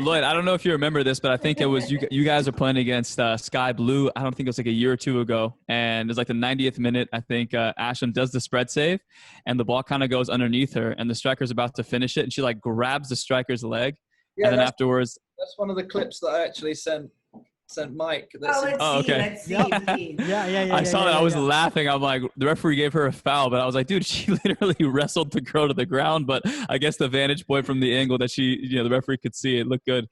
Lloyd, I don't know if you remember this, but I think it was you guys are playing against Sky Blue. I don't think it was like a year or two ago. And it was like the 90th minute. I think Ashlyn does the spread save and the ball kind of goes underneath her and the striker's about to finish it. And she like grabs the striker's leg. Yeah, and then afterwards. That's one of the clips that I actually sent Mike. Okay. Let's see. Yeah. I saw that. I was laughing. I'm like, the referee gave her a foul, but I was like, dude, she literally wrestled the girl to the ground. But I guess the vantage point from the angle that the referee could see it looked good.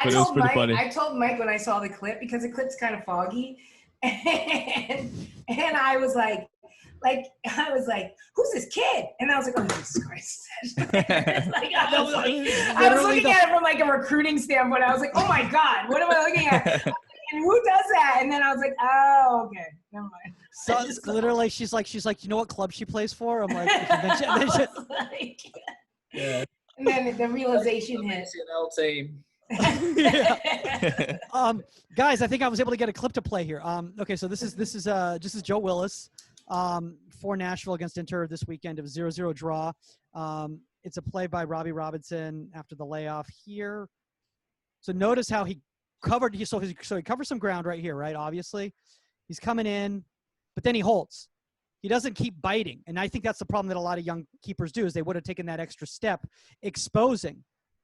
But it was pretty funny. I told Mike when I saw the clip because the clip's kind of foggy, and I was like, who's this kid? And I was like, oh, Jesus Christ. I was looking at it from like a recruiting standpoint. I was like, oh my God, what am I looking at? And who does that? And then I was like, oh, okay, never mind. So literally, she's like, you know what club she plays for? I'm like, yeah. And then the realization hit. Team. Guys, I think I was able to get a clip to play here. Okay, so this is Joe Willis for Nashville against Inter this weekend. It was 0-0 draw. It's a play by Robbie Robinson after the layoff here. So notice how he covered. So he covers some ground right here, right? Obviously, he's coming in, but then he holds. He doesn't keep biting, and I think that's the problem that a lot of young keepers do is they would have taken that extra step, exposing,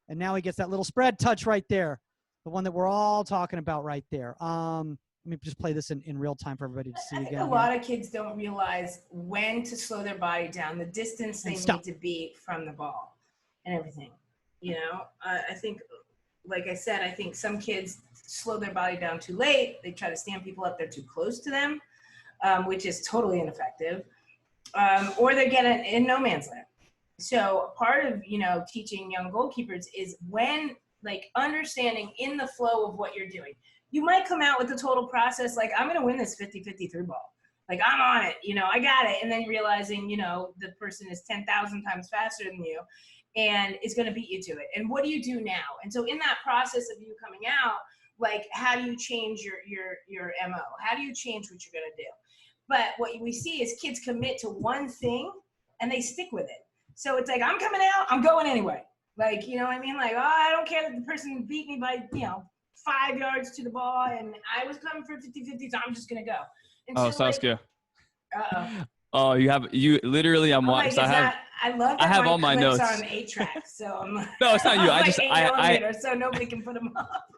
and now he gets that little spread touch right there, the one that we're all talking about right there. Let me just play this in real time for everybody to see again. I think a lot of kids don't realize when to slow their body down, the distance they need to be from the ball and everything. You know, I think, like I said, I think some kids slow their body down too late. They try to stand people up. They're too close to them, which is totally ineffective. Or they get in no man's land. So part of, teaching young goalkeepers is when, like, understanding in the flow of what you're doing. You might come out with the total process, like, I'm going to win this 50-50 through ball. Like, I'm on it, I got it. And then realizing, the person is 10,000 times faster than you and is going to beat you to it. And what do you do now? And so in that process of you coming out, like, how do you change your MO? How do you change what you're going to do? But what we see is kids commit to one thing and they stick with it. So it's like, I'm coming out, I'm going anyway. Like, you know what I mean? Like, I don't care that the person beat me by, 5 yards to the ball, and I was coming for 50-50, so I'm just going to go. And so Saskia. Oh, you literally, I'm watching. I love that I have all my notes on 8-track, so I'm no, it's not you. I so nobody can put them up.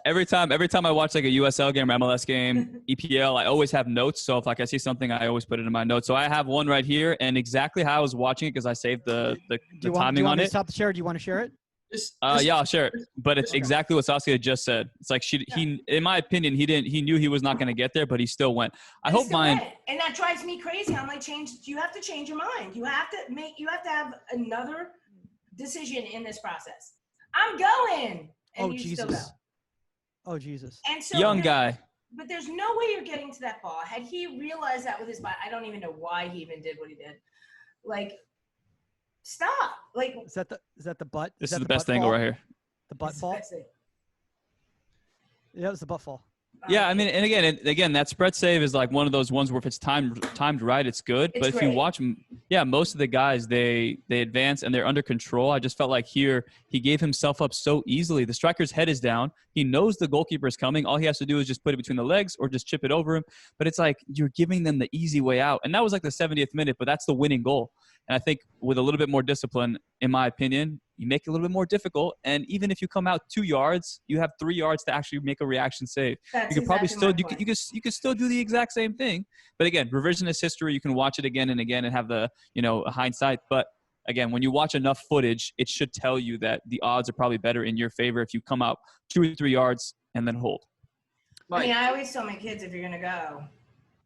every time I watch like a USL game or MLS game, EPL, I always have notes. So if like I see something, I always put it in my notes. So I have one right here, and exactly how I was watching it because I saved the timing do you want on me it. to stop the share? Do you want to share it? Yeah, I'll share it. But it's exactly what Saskia just said. It's like he, in my opinion, he knew he was not going to get there, but he still went. I hope mine. And that drives me crazy. I'm like, you have to change your mind. You have to have another decision in this process. I'm going. And you Jesus. still go. Oh Jesus. And so Young guy. But there's no way you're getting to that ball. Had he realized that with his body, I don't even know why he even did what he did. Like, stop. Like, is that the butt? This is the best angle right here. The butt fall. Yeah, it was the butt fall. Yeah, I mean, and again, that spread save is like one of those ones where if it's timed right, it's good. But if you watch, most of the guys they advance and they're under control. I just felt like here he gave himself up so easily. The striker's head is down. He knows the goalkeeper is coming. All he has to do is just put it between the legs or just chip it over him. But it's like you're giving them the easy way out. And that was like the 70th minute, but that's the winning goal. And I think with a little bit more discipline, in my opinion, you make it a little bit more difficult. And even if you come out 2 yards, you have 3 yards to actually make a reaction save. That's you could probably exactly still you could still do the exact same thing. But again, revisionist history, you can watch it again and again and have the hindsight. But again, when you watch enough footage, it should tell you that the odds are probably better in your favor if you come out 2 or 3 yards and then hold. I mean, I always tell my kids, if you're gonna go,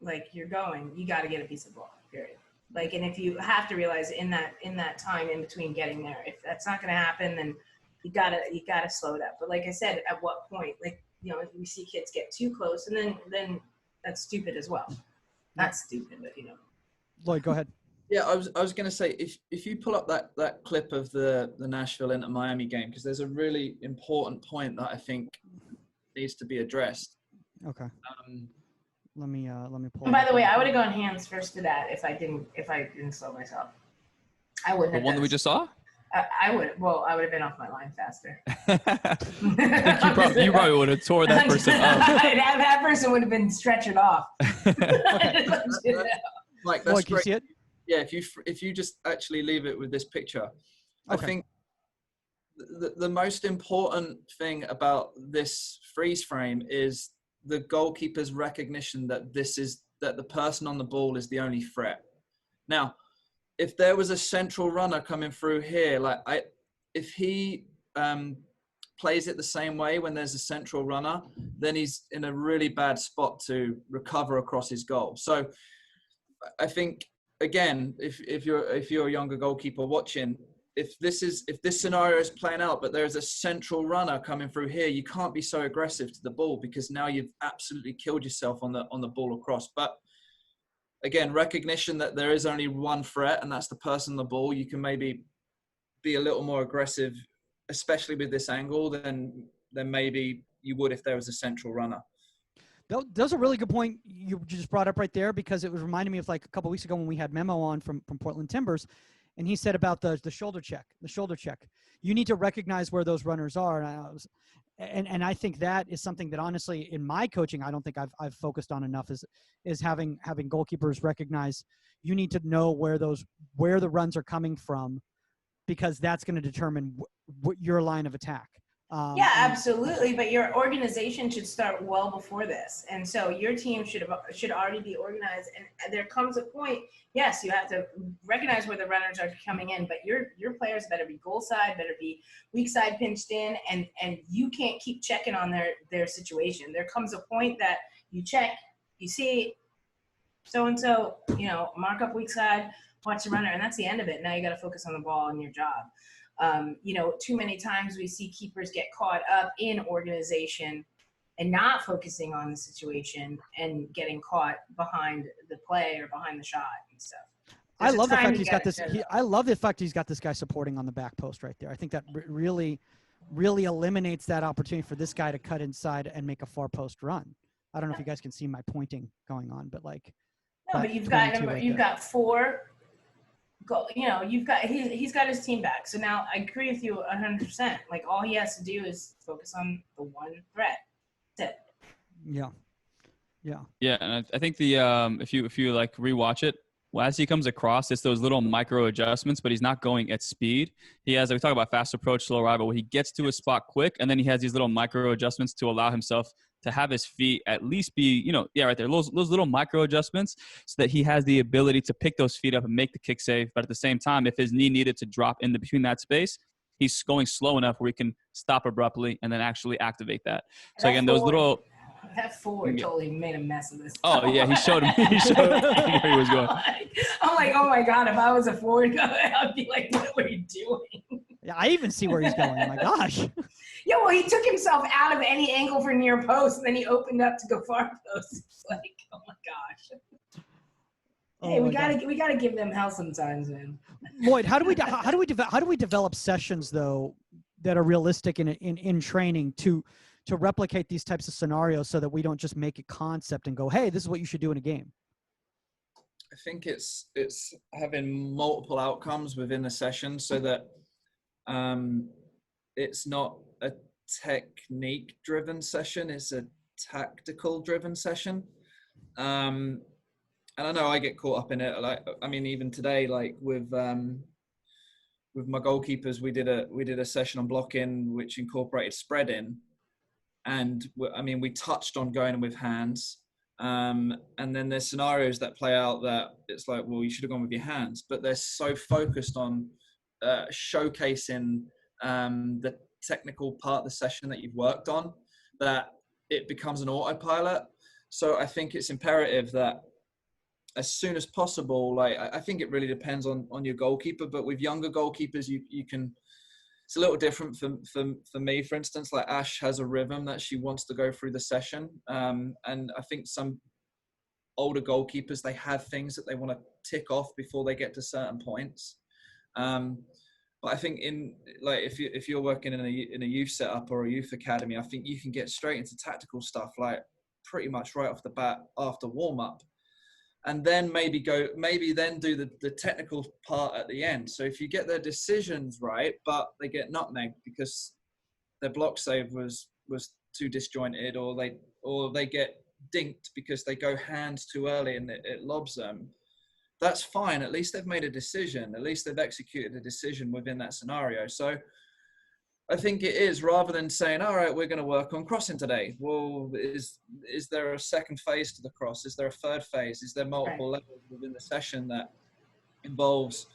like you're going, you got to get a piece of ball. Period. Like, and if you have to realize in that time in between getting there, if that's not going to happen, then you gotta slow it up. But like I said, at what point, like, we see kids get too close, and then that's stupid as well. Not stupid, but Lloyd, go ahead. Yeah, I was going to say, if you pull up that clip of the Nashville Inter Miami game, because there's a really important point that I think needs to be addressed. Okay. Let me pull. And by the way, I would have gone hands first to that if I didn't slow myself. I wouldn't have. The one that we just saw? I would have been off my line faster. you probably would have tore that person up. That person would have been stretching off. Like, Lloyd, can you see it? Yeah, if you just actually leave it with this picture, okay. I think the most important thing about this freeze frame is the goalkeeper's recognition that that the person on the ball is the only threat. Now, if there was a central runner coming through here, if he plays it the same way when there's a central runner, then he's in a really bad spot to recover across his goal. So I think, again, if you're a younger goalkeeper watching, if this scenario is playing out, but there's a central runner coming through here, you can't be so aggressive to the ball because now you've absolutely killed yourself on the ball across. But again, recognition that there is only one threat, and that's the person on the ball. You can maybe be a little more aggressive, especially with this angle, than maybe you would if there was a central runner. That's a really good point you just brought up right there, because it was reminding me of like a couple of weeks ago when we had Memo on from Portland Timbers, and he said about the shoulder check. You need to recognize where those runners are, and I think that is something that honestly in my coaching I don't think I've focused on enough is having goalkeepers recognize you need to know where the runs are coming from, because that's going to determine your line of attack. Yeah, absolutely. But your organization should start well before this. And so your team should already be organized. And there comes a point, yes, you have to recognize where the runners are coming in, but your players better be goal side, better be weak side pinched in, and you can't keep checking on their situation. There comes a point that you check, you see so-and-so, mark up weak side, watch the runner, and that's the end of it. Now you got to focus on the ball and your job. Too many times we see keepers get caught up in organization and not focusing on the situation and getting caught behind the play or behind the shot and stuff. I love the fact he's got this. I love the fact he's got this guy supporting on the back post right there. I think that really, really eliminates that opportunity for this guy to cut inside and make a far post run. I don't know if you guys can see my pointing going on, but like. No, but you've got four. He's got his team back. So now I agree with you 100%. Like, all he has to do is focus on the one threat. That's it. Yeah. Yeah, and I think the if you like rewatch it, Well, as he comes across, it's those little micro adjustments, but he's not going at speed. He has, we talk about fast approach, slow arrival, where he gets to his spot quick, and then he has these little micro adjustments to allow himself to have his feet at least be, right there, those little micro adjustments, so that he has the ability to pick those feet up and make the kick save. But at the same time, if his knee needed to drop into between that space, he's going slow enough where he can stop abruptly and then actually activate that. So again, those little... That forward totally made a mess of this. Oh, yeah, he showed him where he was going. I'm like, oh my God, if I was a forward guy, I'd be like, what were you doing? Yeah, I even see where he's going. Oh my gosh. Yeah, well, he took himself out of any angle for near post, and then he opened up to go far post. It's like, oh my gosh. Hey, we gotta give them hell sometimes, man. Lloyd, how do we develop sessions though that are realistic in training to replicate these types of scenarios, so that we don't just make a concept and go, hey, this is what you should do in a game? I think it's having multiple outcomes within the session, so that it's not a technique driven session, it's a tactical driven session. And I know I get caught up in it. Like, I mean, even today, like with my goalkeepers, we did a session on blocking, which incorporated spreading. And I mean, we touched on going with hands. And then there's scenarios that play out that it's like, well, you should have gone with your hands, but they're so focused on showcasing the technical part of the session that you've worked on that it becomes an autopilot. So I think it's imperative that as soon as possible, like, I think it really depends on your goalkeeper, but with younger goalkeepers, you can, it's a little different for me, for instance. Like, Ash has a rhythm that she wants to go through the session. And I think some older goalkeepers, they have things that they want to tick off before they get to certain points. But I think if you're working in a youth setup or a youth academy, I think you can get straight into tactical stuff, like pretty much right off the bat after warm up. And then maybe then do the technical part at the end. So if you get their decisions right, but they get nutmegged because their block save was too disjointed, or they get dinked because they go hands too early and it lobs them, that's fine. At least they've made a decision. At least they've executed a decision within that scenario. So I think it is, rather than saying, all right, we're going to work on crossing today. Well, is there a second phase to the cross? Is there a third phase? Is there multiple levels within the session that involves,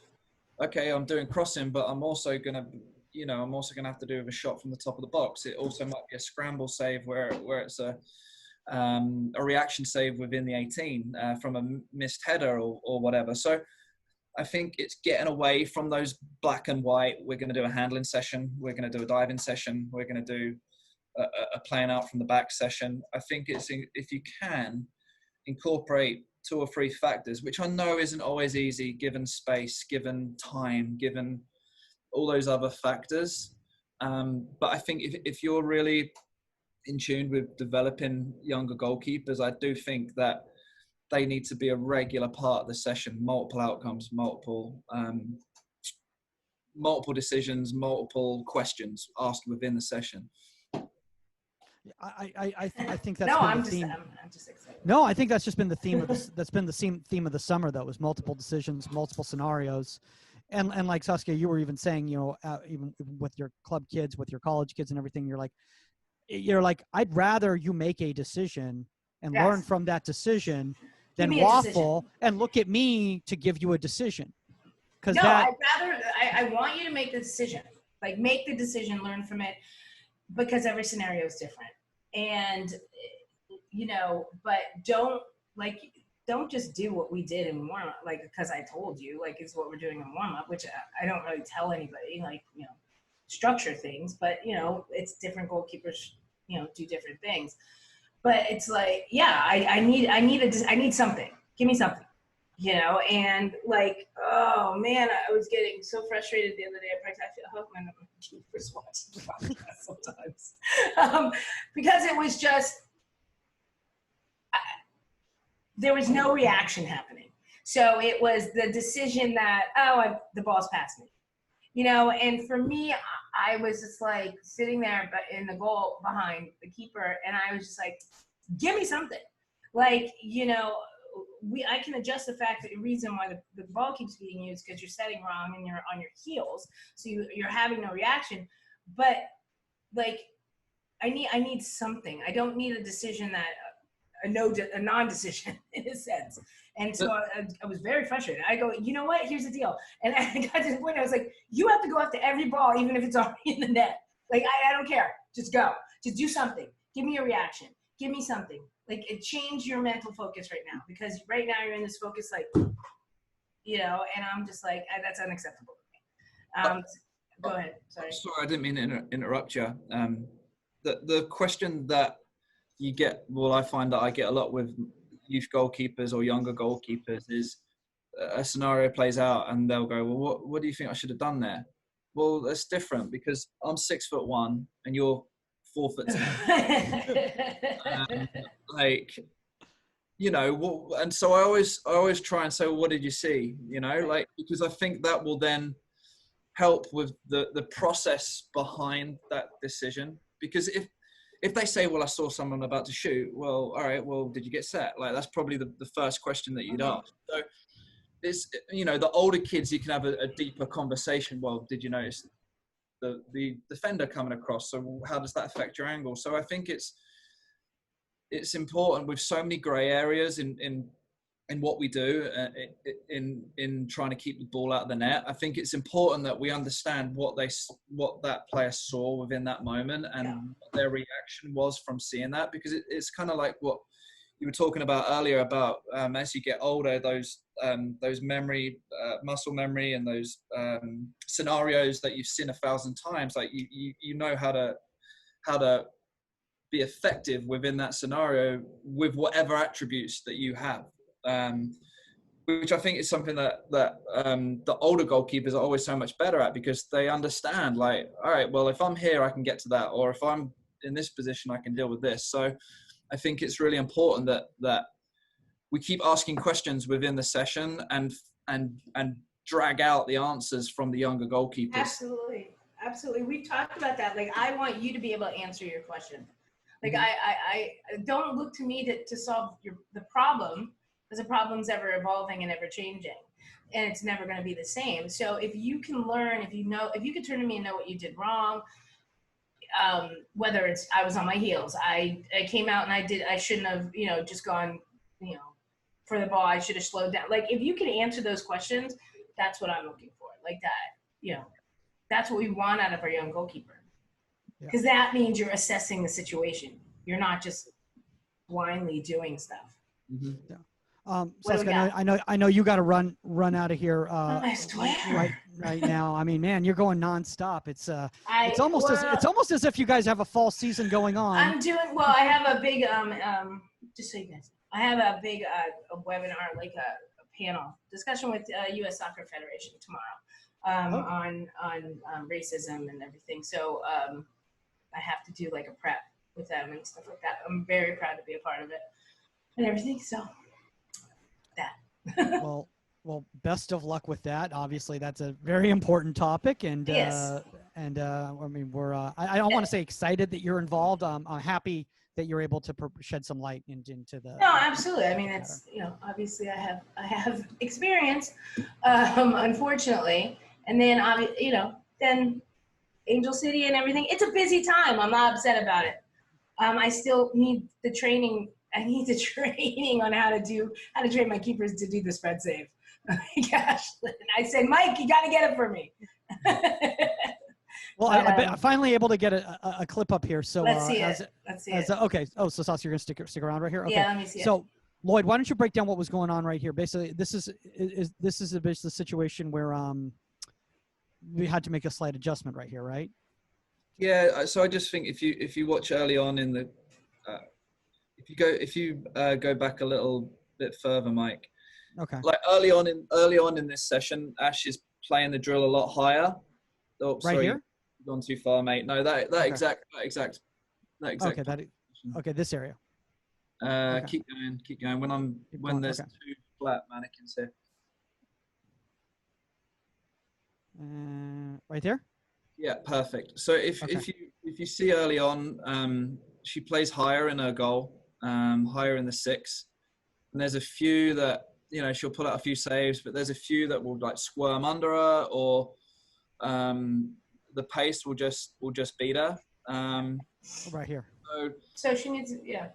okay, I'm doing crossing, but I'm also going to have to do a shot from the top of the box. It also might be a scramble save where it's a reaction save within the 18 from a missed header or whatever. So I think it's getting away from those black and white. We're going to do a handling session. We're going to do a diving session. We're going to do a playing out from the back session. I think if you can incorporate 2 or 3 factors, which I know isn't always easy given space, given time, given all those other factors. But I think if you're really in tune with developing younger goalkeepers, I do think that they need to be a regular part of the session, multiple outcomes, multiple decisions, multiple questions asked within the session. I think that's no, been I'm the theme. I'm just excited. No, I think that's just been the theme of this. That's been the theme of the summer, though, was multiple decisions, multiple scenarios. And like Saskia, you were even saying, even with your club kids, with your college kids and everything, you're like, I'd rather you make a decision and learn from that decision than waffle and look at me to give you a decision. No, I want you to make the decision. Like, make the decision, learn from it, because every scenario is different. And, but don't just do what we did in warm up, like, because I told you, like, it's what we're doing in warm up, which I don't really tell anybody, like, structure things, but, it's different goalkeepers, do different things. But it's like, yeah, I need something. Give me something, and like, oh man, I was getting so frustrated the other day. I hope my keepers watching the podcast sometimes. Because it was just, there was no reaction happening. So it was the decision that, the ball's past me, and for me, I was just like sitting there but in the goal behind the keeper, and I was just like, give me something. Like, I can adjust the fact that the reason why the ball keeps being used because you're setting wrong and you're on your heels, so you're having no reaction. But like, I need something. I don't need a decision that a non-decision in a sense. And so I was very frustrated. I go, you know what? Here's the deal. And I got to the point I was like, you have to go after every ball, even if it's already in the net. Like, I don't care. Just go. Just do something. Give me a reaction. Give me something. Like, change your mental focus right now, because right now you're in this focus, like, you know, and I'm just like, that's unacceptable to me. Go ahead. Sorry. Sorry, I didn't mean to interrupt you. The question that you get, well, I find that I get a lot with youth goalkeepers or younger goalkeepers is a scenario plays out and they'll go, well, what do you think I should have done there? Well, that's different because I'm 6'1" and you're 4'10". Like, you know, and so I always try and say, well, what did you see? You know, like, because I think that will then help with the process behind that decision. Because if they say, well, I saw someone about to shoot, well, all right, well, did you get set? Like, that's probably the first question that you'd ask. So it's, you know, the older kids, you can have a deeper conversation. Well, did you notice the defender coming across? So how does that affect your angle? So I think it's important with so many gray areas in what we do in trying to keep the ball out of the net. I think it's important that we understand what that player saw within that moment and what their reaction was from seeing that, because it's kind of like what you were talking about earlier about as you get older, those memory, muscle memory, and those scenarios that you've seen 1,000 times. Like you know how to be effective within that scenario with whatever attributes that you have. Which I think is something that the older goalkeepers are always so much better at, because they understand, like, all right, well, if I'm here, I can get to that, or if I'm in this position, I can deal with this. So I think it's really important that we keep asking questions within the session and drag out the answers from the younger goalkeepers. Absolutely. We've talked about that. Like, I want you to be able to answer your question. Like, I don't look to me to solve the problem, because the problem's ever evolving and ever changing, and it's never going to be the same. So if you can learn, if you could turn to me and know what you did wrong, whether it's I was on my heels, I came out and I shouldn't have, you know, just gone, you know, for the ball. I should have slowed down. Like, if you can answer those questions, that's what I'm looking for. Like that, you know, that's what we want out of our young goalkeeper. Because that means you're assessing the situation. You're not just blindly doing stuff. Mm-hmm. Yeah. Saskia, I know you got to run out of here I swear. right now. I mean, man, you're going nonstop. It's almost as if you guys have a fall season going on. I'm doing well. I have a big just so you guys, I have a big a webinar, like a panel discussion with U.S. Soccer Federation tomorrow on racism and everything. So I have to do like a prep with them and stuff like that. I'm very proud to be a part of it and everything. So that. Well, best of luck with that. Obviously, that's a very important topic, and yes. I mean, we're I don't want to say excited that you're involved. I'm happy that you're able to shed some light into the. No, absolutely. I mean, it's, you know, obviously I have experience, unfortunately, and then you know, then Angel City and everything. It's a busy time. I'm not upset about it. I still need the training. I need the training on how to train my keepers to do the spread save. Gosh, I said, Mike, you got to get it for me. Well, I'm finally able to get a clip up here. So let's see it. Okay. Oh, so Saskia, you're gonna stick around right here. Okay. Yeah, let me see it. So Lloyd, why don't you break down what was going on right here? Basically, this is basically the situation where we had to make a slight adjustment right here, right? Yeah. So I just think if you watch early on in the if you go back a little bit further, Mike. Okay. Like early on in this session, Ash is playing the drill a lot higher. Oh, right sorry, here. Gone too far, mate. No, that okay. exact. Okay, this area. Okay. Keep going. When there's two flat mannequins here. Right there. Yeah, perfect. So if you see early on, she plays higher in her goal, higher in the 6. And there's a few that, you know, she'll pull out a few saves, but there's a few that will like squirm under her, or the pace will just beat her. Right here. So she needs, yeah.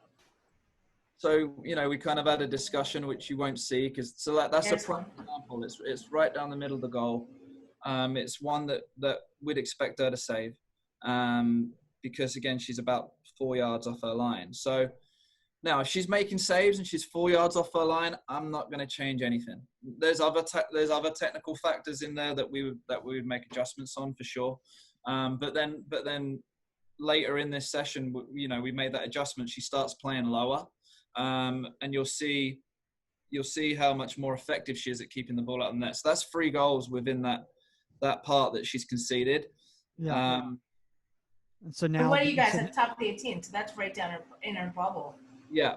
So, you know, we kind of had a discussion, which you won't see, because that's There's a prime example. It's right down the middle of the goal. It's one that we'd expect her to save, because again, she's about 4 yards off her line. So now, if she's making saves and she's 4 yards off her line, I'm not going to change anything. There's other technical factors in there that we would make adjustments on for sure. But then later in this session, you know, we made that adjustment. She starts playing lower. And you'll see how much more effective she is at keeping the ball out of the net. So that's 3 goals within that part that she's conceded. Yeah. And so now, and what do you guys at the top of the 18? So that's right down in her bubble. Yeah.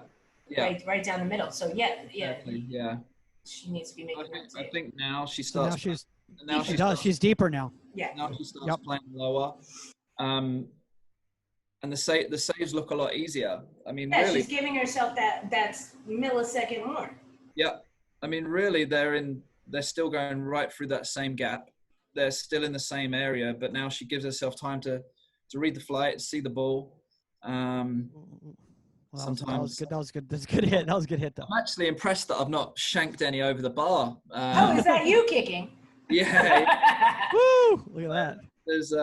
Right down the middle. So Exactly, yeah. She needs to be making. I think now she so starts. she does. She's deeper now. Yeah. Now she starts playing lower. And the saves look a lot easier. I mean, yeah, really, she's giving herself that millisecond more. Yeah, I mean, really, they're still going right through that same gap. They're still in the same area, but now she gives herself time to read the flight, see the ball. Sometimes that was good. That's a good hit. That was a good hit, though. I'm actually impressed that I've not shanked any over the bar. Oh, is that you kicking? Yeah. Woo! Look at that. There's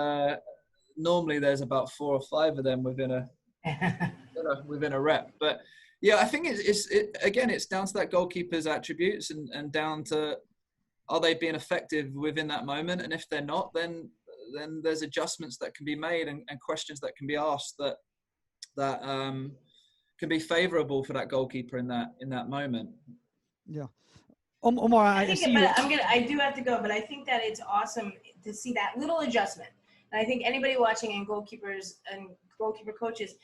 normally there's about 4 or 5 of them within a rep, but yeah, I think it's down to that goalkeeper's attributes and down to, are they being effective within that moment, and if they're not, then there's adjustments that can be made and questions that can be asked that can be favourable for that goalkeeper in that moment. Yeah. Omar, I see you. I do have to go, but I think that it's awesome to see that little adjustment. And I think anybody watching and goalkeepers and goalkeeper coaches,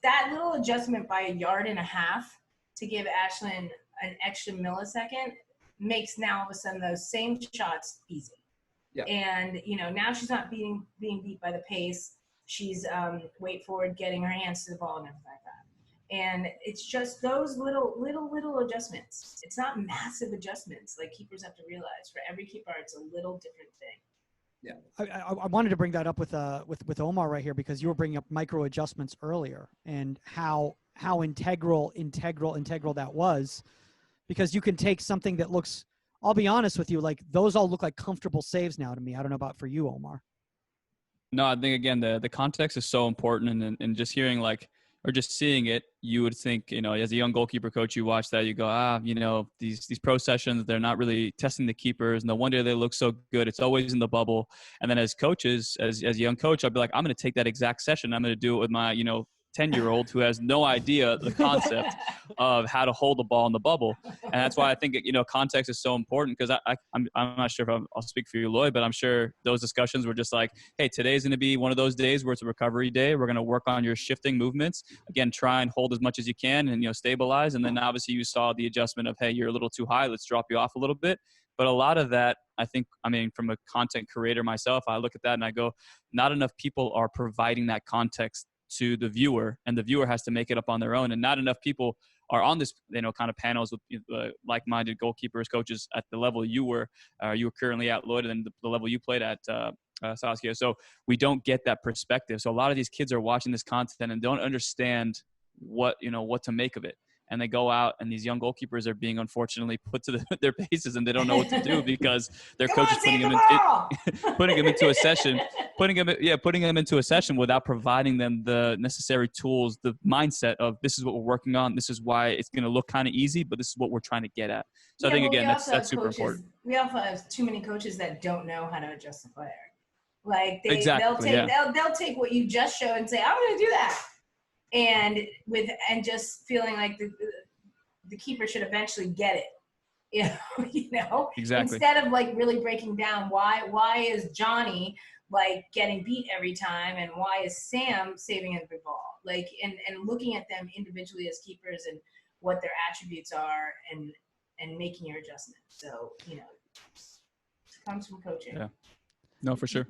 that little adjustment by 1.5 yards to give Ashlyn an extra millisecond makes now all of a sudden those same shots easy. Yeah. And, you know, now she's not being beat by the pace. She's wait forward, getting her hands to the ball and everything like that. And it's just those little adjustments. It's not massive adjustments like keepers have to realize. For every keeper, it's a little different thing. Yeah, I wanted to bring that up with Omar right here, because you were bringing up micro adjustments earlier and how integral that was, because you can take something that looks, I'll be honest with you, like those all look like comfortable saves now to me. I don't know about for you, Omar. No, I think again the context is so important, and just hearing or just seeing it, you would think, you know, as a young goalkeeper coach, you watch that, you go, you know, these pro sessions, they're not really testing the keepers. No wonder they look so good. It's always in the bubble. And then as coaches, as a young coach, I'll be like, I'm going to take that exact session. I'm going to do it with my, you know, 10-year-old who has no idea the concept of how to hold the ball in the bubble. And that's why I think, you know, context is so important, because I'm not sure if I'll speak for you, Lloyd, but I'm sure those discussions were just like, hey, today's going to be one of those days where it's a recovery day. We're going to work on your shifting movements. Again, try and hold as much as you can and, you know, stabilize. And then obviously you saw the adjustment of, hey, you're a little too high. Let's drop you off a little bit. But a lot of that, I think, I mean, from a content creator myself, I look at that and I go, not enough people are providing that context to the viewer, and the viewer has to make it up on their own. And not enough people are on this, you know, kind of panels with like-minded goalkeepers, coaches at the level you were currently at, Lloyd, and the level you played at Saskia. So we don't get that perspective. So a lot of these kids are watching this content and don't understand what to make of it. And they go out, and these young goalkeepers are being unfortunately put to their paces, and they don't know what to do because their coach is putting them into a session, putting them into a session without providing them the necessary tools, the mindset of, this is what we're working on, this is why it's going to look kind of easy, but this is what we're trying to get at. So I think again that's super important. We also have too many coaches that don't know how to adjust the player. Like they'll take what you just showed and say, I'm going to do that. And just feeling like the keeper should eventually get it, you know, exactly. Instead of like really breaking down why is Johnny like getting beat every time, and why is Sam saving every ball, like and looking at them individually as keepers and what their attributes are, and making your adjustments. So, you know, it comes from coaching. Yeah, no, for sure.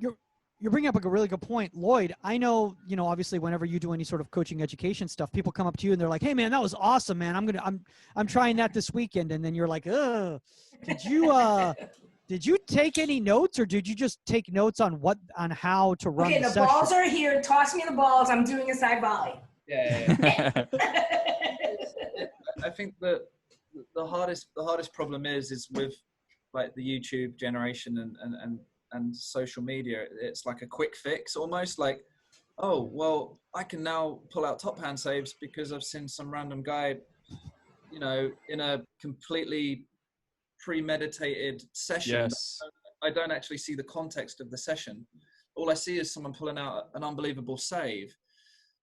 you're bringing up a really good point, Lloyd. I know, obviously whenever you do any sort of coaching education stuff, people come up to you and they're like, "Hey man, that was awesome, man. I'm trying that this weekend." And then you're like, "Ugh, did you take any notes, or did you just take notes on how to run Okay, the the session?" balls are here. Toss me the balls. I'm doing a side volley. Yeah. I think that the hardest problem is with like the YouTube generation and social media. It's like a quick fix almost, like, oh well, I can now pull out top hand saves because I've seen some random guy, in a completely premeditated session. Yes. I don't actually see the context of the session. All I see is someone pulling out an unbelievable save.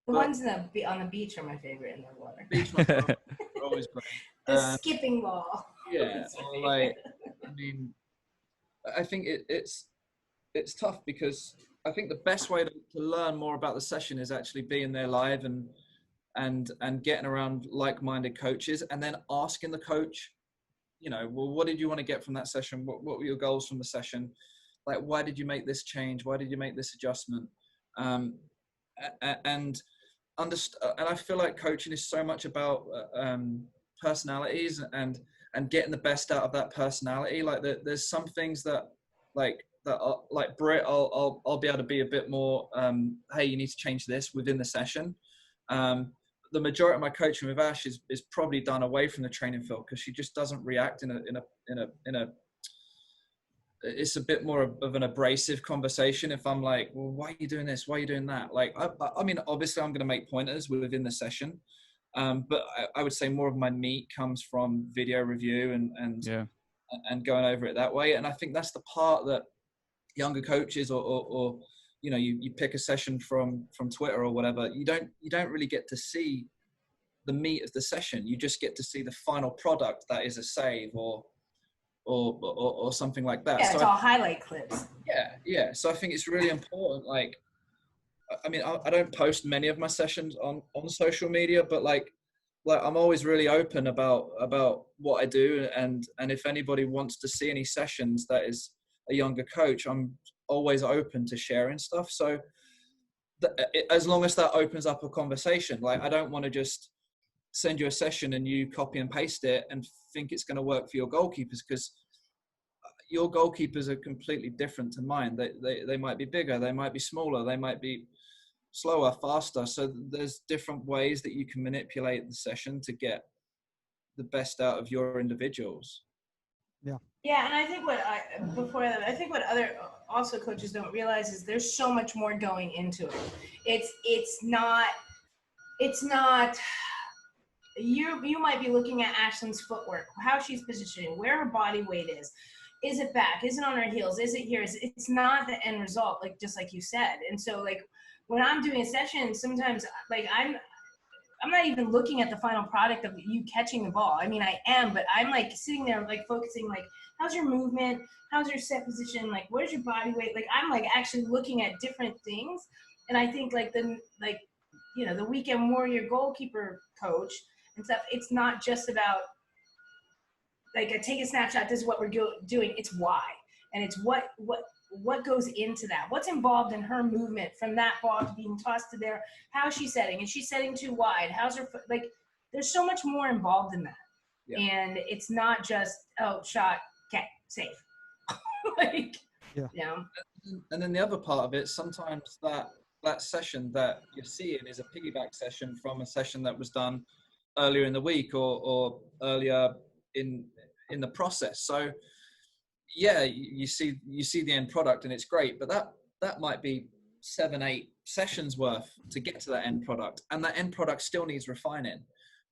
The ones on the beach are my favorite in the water. Beach ones are always great. The skipping ball. Yeah, or like, I think it's tough because I think the best way to learn more about the session is actually being there live and getting around like-minded coaches, and then asking the coach, well, what did you want to get from that session? What were your goals from the session? Like, why did you make this change? Why did you make this adjustment? And I feel like coaching is so much about personalities and getting the best out of that personality. Like there's some things that are, like Britt, I'll be able to be a bit more, hey, you need to change this within the session. The majority of my coaching with Ash is probably done away from the training field because she just doesn't react in a it's a bit more of an abrasive conversation. If I'm like, well, why are you doing this? Why are you doing that? Like, I mean, obviously I'm going to make pointers within the session. But I would say more of my meat comes from video review and going over it that way. And I think that's the part that younger coaches or you pick a session from Twitter or whatever, you don't really get to see the meat of the session. You just get to see the final product that is a save or something like that. Yeah, so it's all highlight clips. Yeah. So I think it's really important. Like, I mean, I don't post many of my sessions on social media, but like I'm always really open about what I do, and if anybody wants to see any sessions that is a younger coach, I'm always open to sharing stuff. So as long as that opens up a conversation, like I don't want to just send you a session and you copy and paste it and think it's going to work for your goalkeepers, because your goalkeepers are completely different to mine. They might be bigger, they might be smaller, they might be slower, faster. So there's different ways that you can manipulate the session to get the best out of your individuals. Yeah, and I think I think what other also coaches don't realize is there's so much more going into it. It's not you might be looking at Ashlyn's footwork, how she's positioning, where her body weight is. Is it back? Is it on her heels? Is it here? It's not the end result, like just like you said. And so like when I'm doing a session, sometimes like I'm not even looking at the final product of you catching the ball. I mean, I am, but I'm like sitting there like focusing like, how's your movement? How's your set position? Like, where's your body weight? Like, I'm like actually looking at different things. And I think like the weekend warrior goalkeeper coach and stuff, it's not just about like take a snapshot, this is what we're doing. It's why. And it's what goes into that. What's involved in her movement from that ball to being tossed to there? How's she setting? Is she setting too wide? How's her foot? Like, there's so much more involved in that. Yeah. And it's not just, oh, shot, okay, safe. Like, yeah. You know? And then the other part of it, sometimes that session that you're seeing is a piggyback session from a session that was done earlier in the week or earlier in the process. So yeah, you see the end product and it's great, but that might be 7-8 sessions worth to get to that end product, and that end product still needs refining.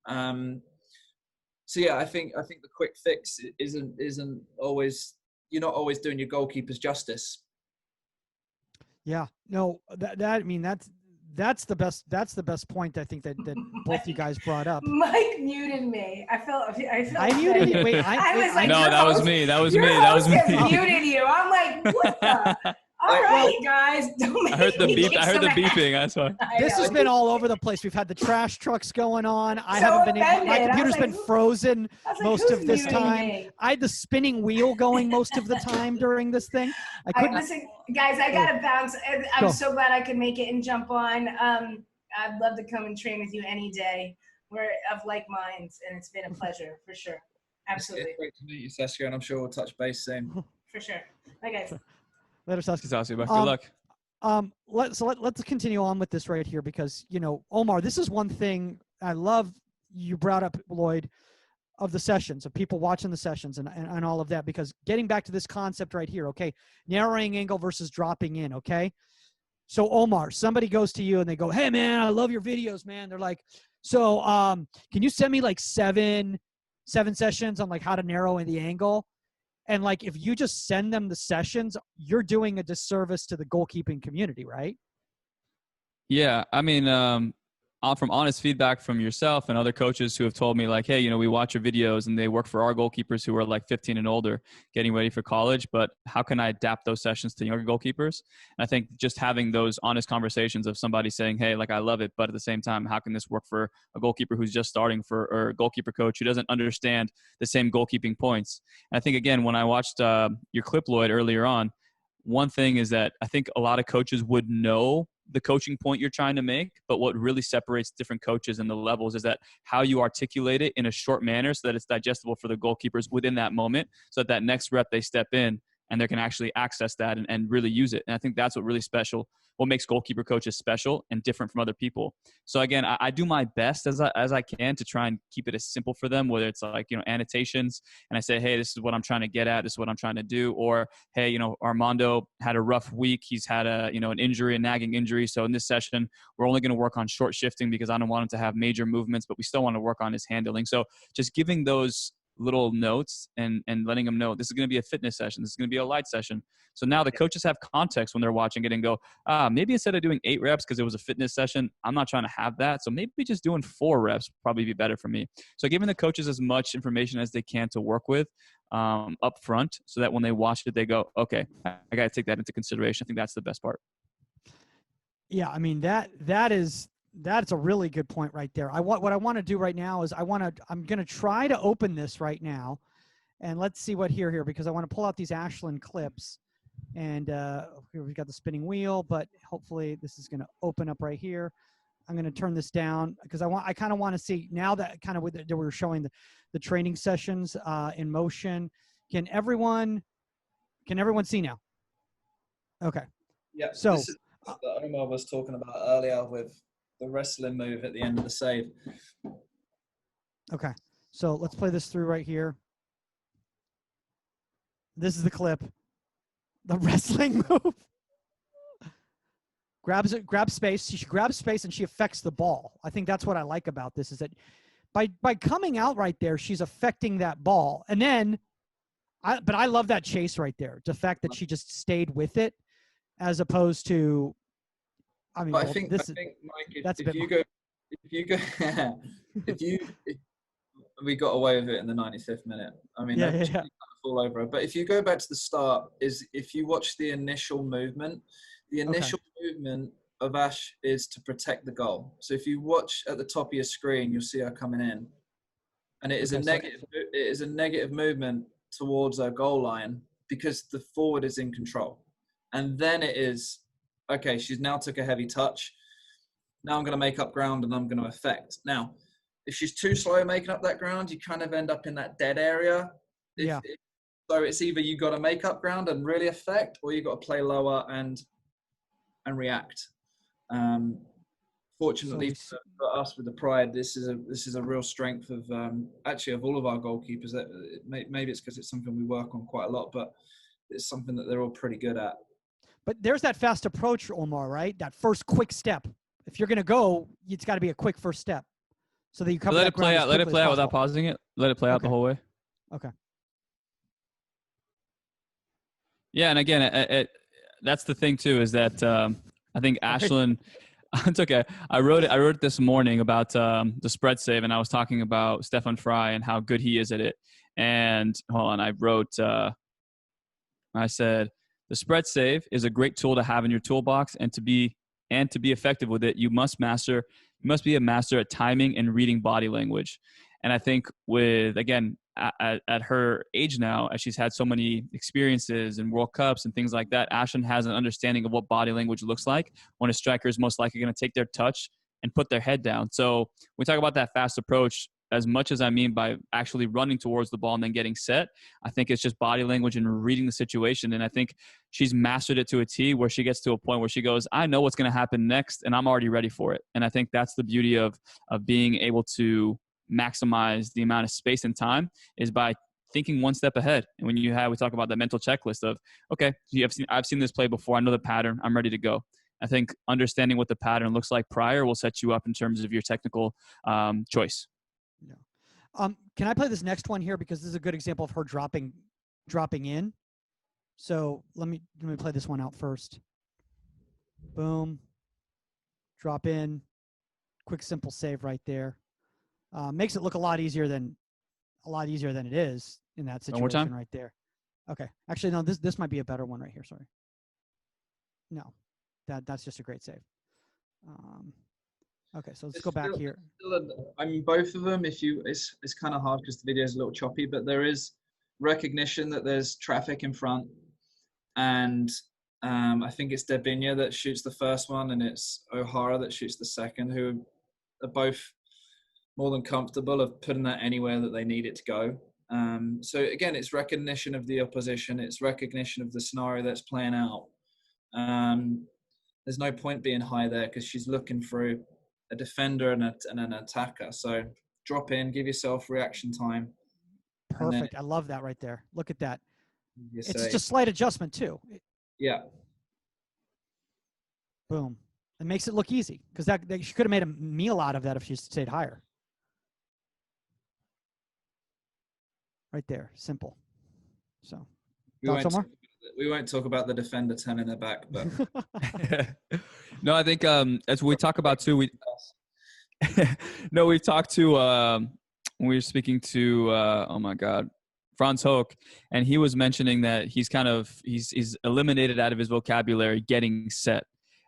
So yeah, I think the quick fix isn't always, you're not always doing your goalkeepers justice. Yeah, no, I mean that's the best point I think that both you guys brought up. Mike muted me. I muted you. Wait, I was like, no, that was me. That was me. Muted you. I'm like, what the? All right, guys. Don't I heard the make me beep. kick I heard some the ass. beeping. That's why. This has been all over the place. We've had the trash trucks going on. I haven't been able, my offended. I was computer's like, been frozen I was like, most who's of this muting time. me? I had the spinning wheel going most of the time during this thing. I couldn't. Listen, guys, I gotta bounce. I'm Go. so glad I could make it and jump on. I'd love to come and train with you any day. We're of like minds, and it's been a pleasure for sure. Absolutely, It's great to meet you, Saskia, and I'm sure we'll touch base soon. for sure. Bye, guys. Later, Saskia. Saskia, good luck. Let's continue on with this right here because, you know, Omar, this is one thing I love you brought up, Lloyd, of the sessions, of people watching the sessions and all of that, because getting back to this concept right here, okay, narrowing angle versus dropping in, okay? So Omar, somebody goes to you and they go, hey man, I love your videos, man. They're like, so can you send me like seven sessions on like how to narrow in the angle? And like, if you just send them the sessions, you're doing a disservice to the goalkeeping community, right? Yeah, I mean, from honest feedback from yourself and other coaches who have told me like, hey, you know, we watch your videos and they work for our goalkeepers who are like 15 and older getting ready for college, but how can I adapt those sessions to younger goalkeepers? And I think just having those honest conversations of somebody saying, hey, like I love it, but at the same time, how can this work for a goalkeeper who's just starting or a goalkeeper coach who doesn't understand the same goalkeeping points? And I think, again, when I watched your clip, Lloyd, earlier on, one thing is that I think a lot of coaches would know the coaching point you're trying to make, but what really separates different coaches and the levels is that how you articulate it in a short manner so that it's digestible for the goalkeepers within that moment, so that next rep they step in and they can actually access that and really use it. And I think that's what really special, what makes goalkeeper coaches special and different from other people. So again, I do my best as I can to try and keep it as simple for them, whether it's like, you know, annotations and I say, hey, this is what I'm trying to get at. This is what I'm trying to do. Or, hey, you know, Armando had a rough week. He's had an injury, a nagging injury. So in this session, we're only going to work on short shifting because I don't want him to have major movements, but we still want to work on his handling. So just giving those little notes and letting them know this is going to be a fitness session. This is going to be a light session. So now the coaches have context when they're watching it and go, maybe instead of doing 8 reps because it was a fitness session, I'm not trying to have that. So maybe just doing 4 reps would probably be better for me. So giving the coaches as much information as they can to work with up front so that when they watch it, they go, okay, I got to take that into consideration. I think that's the best part. Yeah, I mean, that's a really good point right there. What I want to do right now is I'm going to try to open this right now and let's see what here, because I want to pull out these Ashland clips and here we've got the spinning wheel, but hopefully this is going to open up right here. I'm going to turn this down because I kind of want to see now that kind of we were showing the training sessions in motion. Can everyone see now? Okay. Yeah. So this is what Omar was talking about earlier with the wrestling move at the end of the save. okay. So let's play this through right here. This is the clip. The wrestling move. Grabs space. She grabs space and she affects the ball. I think that's what I like about this is that by coming out right there, she's affecting that ball. And then, but I love that chase right there. The fact that she just stayed with it as opposed to, I mean, I think, Mike, we got away with it in the 95th minute. I mean, yeah. All over. But if you go back to the start, if you watch the initial movement, movement of Ash is to protect the goal. So if you watch at the top of your screen, you'll see her coming in, and it is a negative movement towards her goal line because the forward is in control, and then it is okay. She's now took a heavy touch. Now I'm going to make up ground and I'm going to affect. Now, if she's too slow making up that ground, you kind of end up in that dead area. So it's either you got to make up ground and really affect, or you got to play lower and react. Fortunately for us with the Pride, this is a real strength of actually of all of our goalkeepers. That maybe it's because it's something we work on quite a lot, but it's something that they're all pretty good at. But there's that fast approach, Omar, right? That first quick step. If you're going to go, it's got to be a quick first step, so that you cover. Let it play out. Let it play out without pausing it. Let it play out the whole way. Okay. Yeah, and again, that's the thing too is that I think Ashland. It's okay. I wrote it this morning about the spread save, and I was talking about Stefan Fry and how good he is at it. And hold on, I wrote. I said The spread save is a great tool to have in your toolbox, and to be effective with it, you must be a master at timing and reading body language. And I think with, again, at her age now, as she's had so many experiences and World Cups and things like that, Ashlyn has an understanding of what body language looks like when a striker is most likely going to take their touch and put their head down. So we talk about that fast approach. As much as I mean by actually running towards the ball and then getting set, I think it's just body language and reading the situation. And I think she's mastered it to a T, where she gets to a point where she goes, I know what's going to happen next and I'm already ready for it. And I think that's the beauty of being able to maximize the amount of space and time, is by thinking one step ahead. And when we talk about that mental checklist of, okay, I've seen this play before. I know the pattern. I'm ready to go. I think understanding what the pattern looks like prior will set you up in terms of your technical choice. Yeah. Can I play this next one here, because this is a good example of her dropping in. So let me play this one out first. Boom. Drop in. Quick, simple save right there. Makes it look a lot easier than it is in that situation right there. Okay. Actually, no, this might be a better one right here. Sorry. No, that's just a great save. Okay, so let's go back here. I mean, both of them, it's kind of hard because the video is a little choppy, but there is recognition that there's traffic in front. And I think it's Debinya that shoots the first one, and it's O'Hara that shoots the second, who are both more than comfortable of putting that anywhere that they need it to go. So again, it's recognition of the opposition. It's recognition of the scenario that's playing out. There's no point being high there because she's looking through a defender and an attacker. So drop in, give yourself reaction time. Perfect. I love that right there. Look at that. It's say, just a slight adjustment too. Yeah. Boom. It makes it look easy, because that she could have made a meal out of that if she stayed higher. Right there. Simple. So, thoughts, Omar? We won't talk about the defender turning their back, but no, I think as we talk about too, we talked to when we were speaking to oh my God, Franz Hoek, and he was mentioning that he's eliminated out of his vocabulary getting set.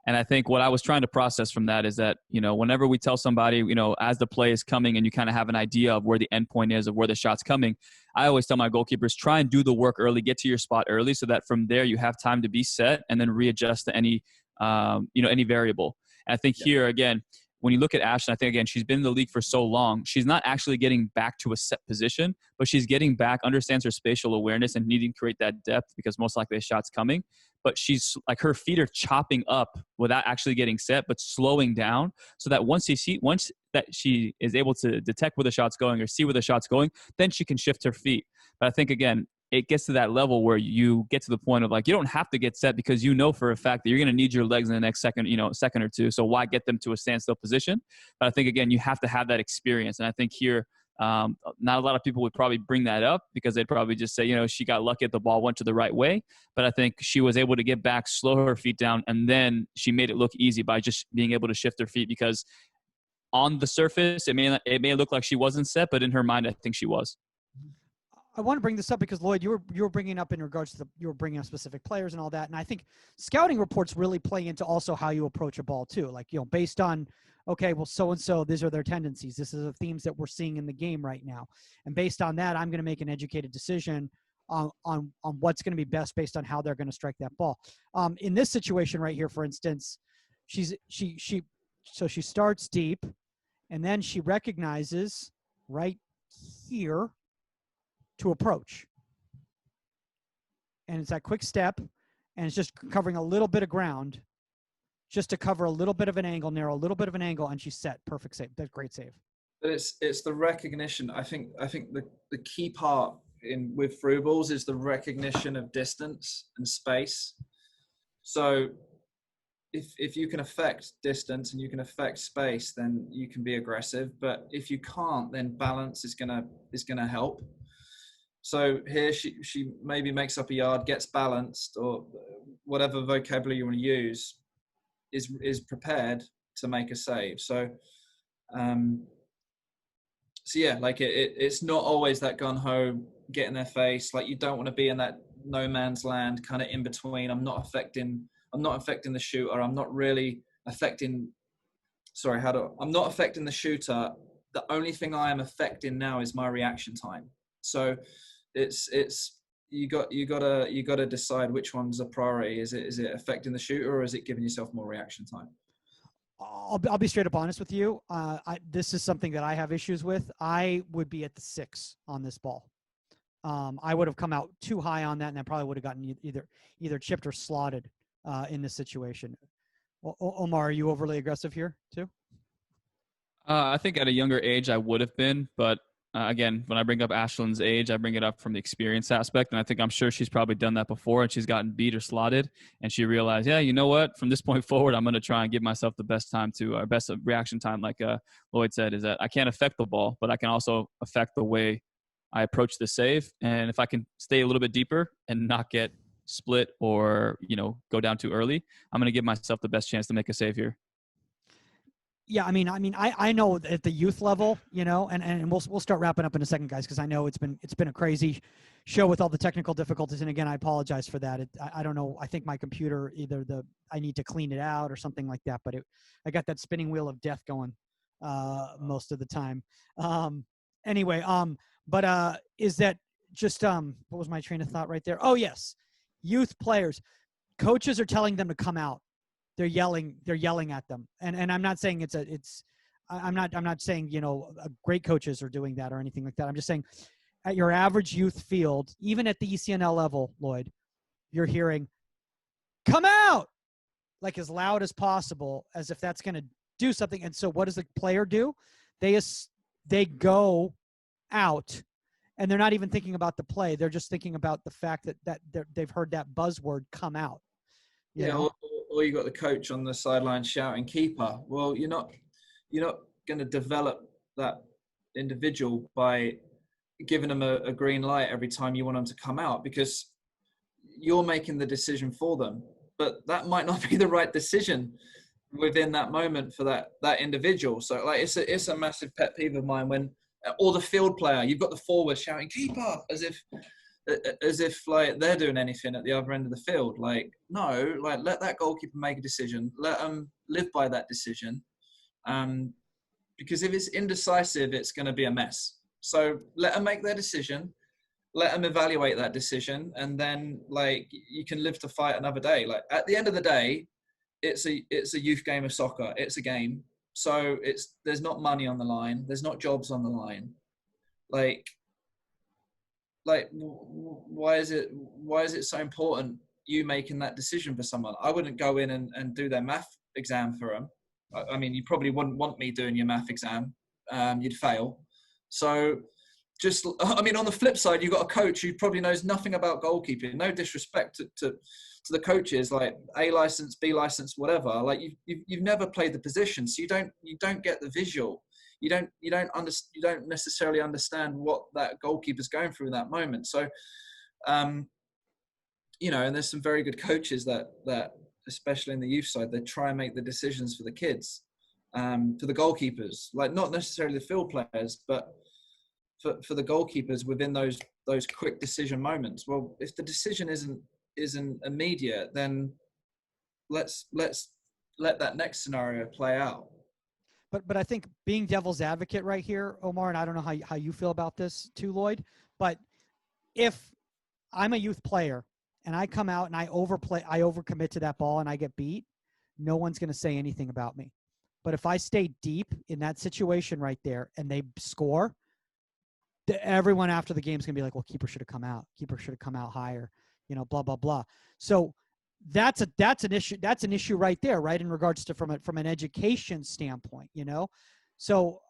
And I think what I was trying to process from that is that, whenever we tell somebody, as the play is coming and you kind of have an idea of where the end point is, of where the shot's coming, I always tell my goalkeepers, try and do the work early, get to your spot early, so that from there you have time to be set and then readjust to any variable. And I think here, again, when you look at Ashlyn, I think, again, she's been in the league for so long. She's not actually getting back to a set position, but she's getting back, understands her spatial awareness and needing to create that depth because most likely a shot's coming. But she's like, her feet are chopping up without actually getting set, but slowing down, so that once that she is able to detect where the shot's going or see where the shot's going, then she can shift her feet. But I think, again, it gets to that level where you get to the point of, like, you don't have to get set because you know for a fact that you're going to need your legs in the next second or two. So why get them to a standstill position? But I think, again, you have to have that experience. And I think here, not a lot of people would probably bring that up because they'd probably just say, she got lucky that the ball went to the right way. But I think she was able to get back, slow her feet down, and then she made it look easy by just being able to shift her feet, because on the surface, it may look like she wasn't set, but in her mind, I think she was. I want to bring this up because, Lloyd, you were bringing up in regards to you were bringing up specific players and all that. And I think scouting reports really play into also how you approach a ball too. Like, based on, okay, well, so-and-so, these are their tendencies. This is the themes that we're seeing in the game right now. And based on that, I'm going to make an educated decision on what's going to be best based on how they're going to strike that ball. In this situation right here, for instance, she starts deep, and then she recognizes right here to approach. And it's that quick step, and it's just covering a little bit of ground just to cover a little bit of an angle, narrow a little bit of an angle, and she's set. Perfect save. That's great save. But it's the recognition. I think the key part with through balls is the recognition of distance and space. So if you can affect distance and you can affect space, then you can be aggressive. But if you can't, then balance is gonna help. So here she maybe makes up a yard, gets balanced, or whatever vocabulary you want to use, is prepared to make a save. So yeah, like it's not always that gun ho, get in their face. Like, you don't want to be in that no man's land, kind of in between. I'm not affecting the shooter. I'm not really affecting. I'm not affecting the shooter. The only thing I am affecting now is my reaction time. So it's you gotta decide which one's a priority. Is it affecting the shooter, or is it giving yourself more reaction time? I'll be straight up honest with you. This is something that I have issues with. I would be at the 6 on this ball. I would have come out too high on that, and I probably would have gotten either chipped or slotted in this situation. Omar, are you overly aggressive here too? I think at a younger age I would have been, but again, when I bring up Ashlyn's age, I bring it up from the experience aspect, and I'm sure she's probably done that before, and she's gotten beat or slotted, and she realized, yeah, you know what? From this point forward, I'm going to try and give myself the best reaction time, like Lloyd said, is that I can't affect the ball, but I can also affect the way I approach the save, and if I can stay a little bit deeper and not get split or go down too early, I'm going to give myself the best chance to make a save here. Yeah, I know at the youth level, and we'll start wrapping up in a second, guys, because I know it's been a crazy show with all the technical difficulties, and again, I apologize for that. I don't know. I think my computer I need to clean it out or something like that, but I got that spinning wheel of death going most of the time. Anyway, but is that just what was my train of thought right there? Oh yes, youth players, coaches are telling them to come out. They're yelling at them. And I'm not saying I'm not saying, great coaches are doing that or anything like that. I'm just saying at your average youth field, even at the ECNL level, Lloyd, you're hearing, come out, like as loud as possible, as if that's going to do something. And so what does the player do? They go out, and they're not even thinking about the play. They're just thinking about the fact that they've heard that buzzword come out. Or you got the coach on the sideline shouting keeper. Well, you're not going to develop that individual by giving them a green light every time you want them to come out, because you're making the decision for them. But that might not be the right decision within that moment for that individual. So like it's a massive pet peeve of mine when, or the field player, you've got the forward shouting keeper as if like they're doing anything at the other end of the field. Like, no, like let that goalkeeper make a decision. Let them live by that decision. Because if it's indecisive, it's going to be a mess. So let them make their decision. Let them evaluate that decision. And then like you can live to fight another day. Like at the end of the day, it's a youth game of soccer. It's a game. So there's not money on the line. There's not jobs on the line. Like why is it so important you making that decision for someone? I wouldn't go in and do their math exam for them. I mean, you probably wouldn't want me doing your math exam. You'd fail. So on the flip side, you've got a coach who probably knows nothing about goalkeeping. No disrespect to the coaches, like A license, B license, whatever. Like you've never played the position, so you don't get the visual. You don't necessarily understand what that goalkeeper's going through in that moment. So, and there's some very good coaches that especially in the youth side, they try and make the decisions for the kids, for the goalkeepers, like not necessarily the field players, but for the goalkeepers within those quick decision moments. Well, if the decision isn't immediate, then let's let that next scenario play out. But I think being devil's advocate right here, Omar, and I don't know how you feel about this too, Lloyd, but if I'm a youth player and I come out and I overcommit to that ball and I get beat, no one's going to say anything about me. But if I stay deep in that situation right there and they score, everyone after the game is going to be like, well, keeper should have come out. Keeper should have come out higher, blah, blah, blah. So that's an issue. That's an issue right there, right? In regards to from an education standpoint, So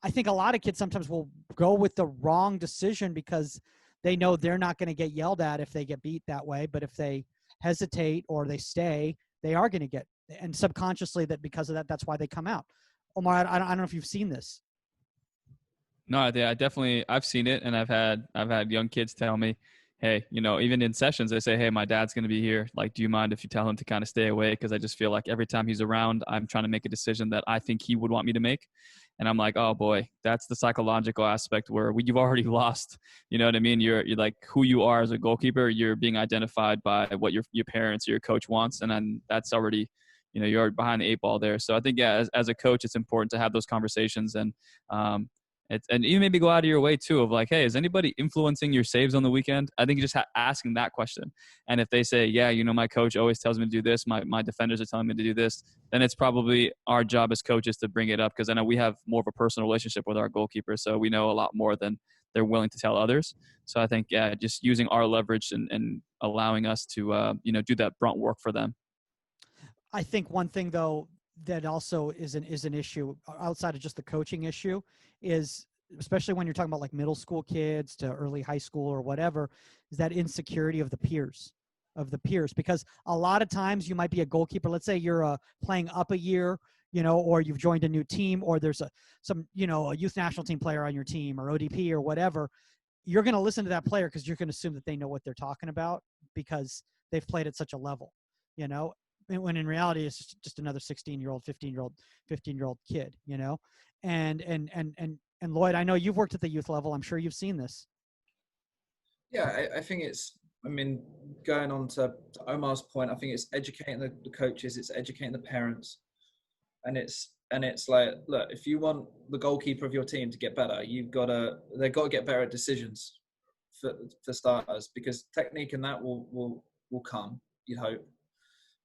I think a lot of kids sometimes will go with the wrong decision because they know they're not going to get yelled at if they get beat that way. But if they hesitate or they stay, they are going to get, and subconsciously that because of that, that's why they come out. Omar, I don't know if you've seen this. No, I've seen it, and I've had young kids tell me, hey, even in sessions, they say, hey, my dad's going to be here. Like, do you mind if you tell him to kind of stay away? Because I just feel like every time he's around, I'm trying to make a decision that I think he would want me to make. And I'm like, oh boy, that's the psychological aspect where you've already lost. You know what I mean? You're like who you are as a goalkeeper. You're being identified by what your parents or your coach wants, and then that's already, you're behind the 8 ball there. So I think, yeah, as a coach, it's important to have those conversations and and you maybe go out of your way too of like, hey, is anybody influencing your saves on the weekend? I think you just asking that question. And if they say, yeah, my coach always tells me to do this, my defenders are telling me to do this, then it's probably our job as coaches to bring it up, because I know we have more of a personal relationship with our goalkeepers, so we know a lot more than they're willing to tell others. So I think, yeah, just using our leverage and allowing us to do that brunt work for them. I think one thing though that also is an issue outside of just the coaching issue is, especially when you're talking about like middle school kids to early high school or whatever, is that insecurity of the peers, because a lot of times you might be a goalkeeper. Let's say you're playing up a year, or you've joined a new team, or there's a youth national team player on your team or ODP or whatever. You're going to listen to that player because you're going to assume that they know what they're talking about because they've played at such a level, when in reality it's just another 16-year-old, 15-year-old kid, and Lloyd, I know you've worked at the youth level. I'm sure you've seen this. Yeah, I think going on to Omar's point, I think it's educating the coaches, it's educating the parents, and it's like, look, if you want the goalkeeper of your team to get better, they've got to get better at decisions for starters, because technique and that will come, you hope.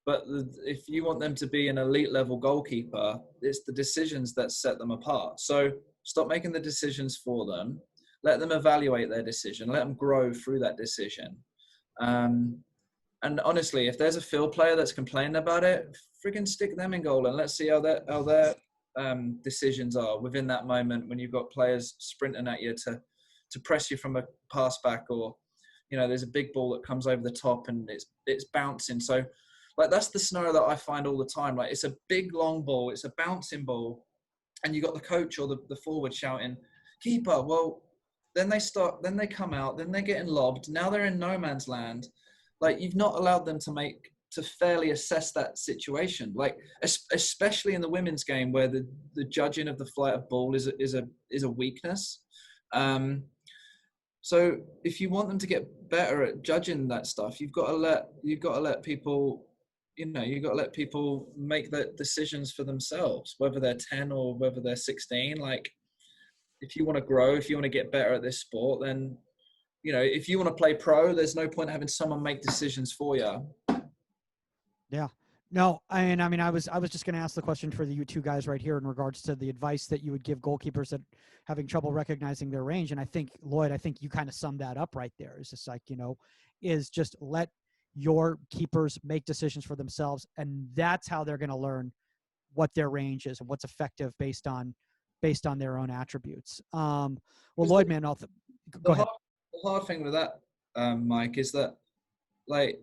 But if you want them to be an elite level goalkeeper, it's the decisions that set them apart. So stop making the decisions for them. Let them evaluate their decision. Let them grow through that decision. And honestly, if there's a field player that's complaining about it, friggin' stick them in goal and let's see how their decisions are within that moment when you've got players sprinting at you to press you from a pass back, or there's a big ball that comes over the top and it's bouncing. So like that's the scenario that I find all the time. Like it's a big long ball, it's a bouncing ball, and you got the coach or the forward shouting, "Keeper!" Well, then they come out, then they're getting lobbed. Now they're in no man's land. Like you've not allowed them to fairly assess that situation. Like especially in the women's game where the judging of the flight of ball is a weakness. So if you want them to get better at judging that stuff, you've got to let people. You've got to let people make the decisions for themselves, whether they're 10 or whether they're 16. Like, if you want to grow, if you want to get better at this sport, then, if you want to play pro, there's no point having someone make decisions for you. Yeah. No, I was just going to ask the question for you two guys right here in regards to the advice that you would give goalkeepers that having trouble recognizing their range. And I think, Lloyd, you kind of summed that up right there. It's just like, is just let your keepers make decisions for themselves, and that's how they're going to learn what their range is and what's effective based on their own attributes. Well, Lloyd, man, go ahead. The hard thing with that, Mike, is that like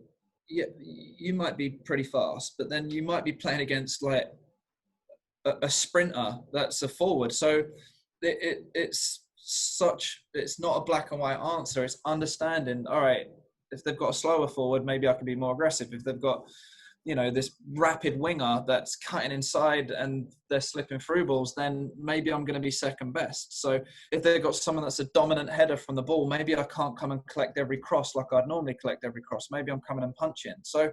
you might be pretty fast, but then you might be playing against like a sprinter that's a forward. So it's not a black and white answer. It's understanding. All right, if they've got a slower forward, maybe I can be more aggressive. If they've got, this rapid winger that's cutting inside and they're slipping through balls, then maybe I'm going to be second best. So if they've got someone that's a dominant header from the ball, maybe I can't come and collect every cross like I'd normally collect every cross. Maybe I'm coming and punching. So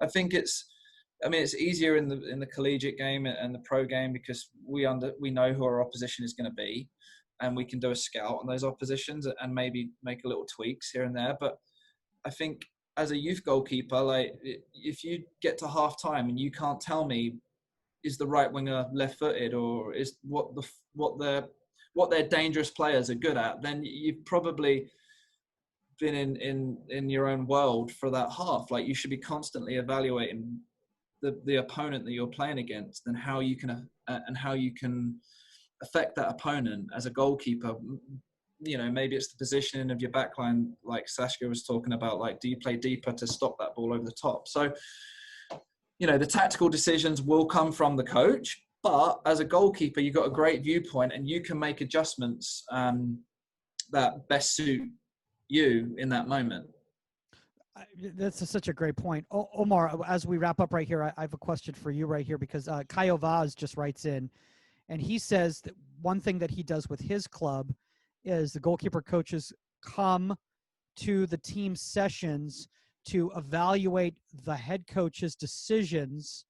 I think it's easier in the collegiate game and the pro game because we know who our opposition is going to be, and we can do a scout on those oppositions and maybe make a little tweaks here and there. But I think as a youth goalkeeper, like if you get to half time and you can't tell me is the right winger left-footed or is what their dangerous players are good at, then you've probably been in your own world for that half. Like you should be constantly evaluating the opponent that you're playing against and how you can affect that opponent as a goalkeeper. Maybe it's the positioning of your backline, like Saskia was talking about, like, do you play deeper to stop that ball over the top? So, the tactical decisions will come from the coach, but as a goalkeeper, you've got a great viewpoint and you can make adjustments that best suit you in that moment. That's such a great point. Omar, as we wrap up right here, I have a question for you right here because Kaio Vaz just writes in, and he says that one thing that he does with his club is the goalkeeper coaches come to the team sessions to evaluate the head coach's decisions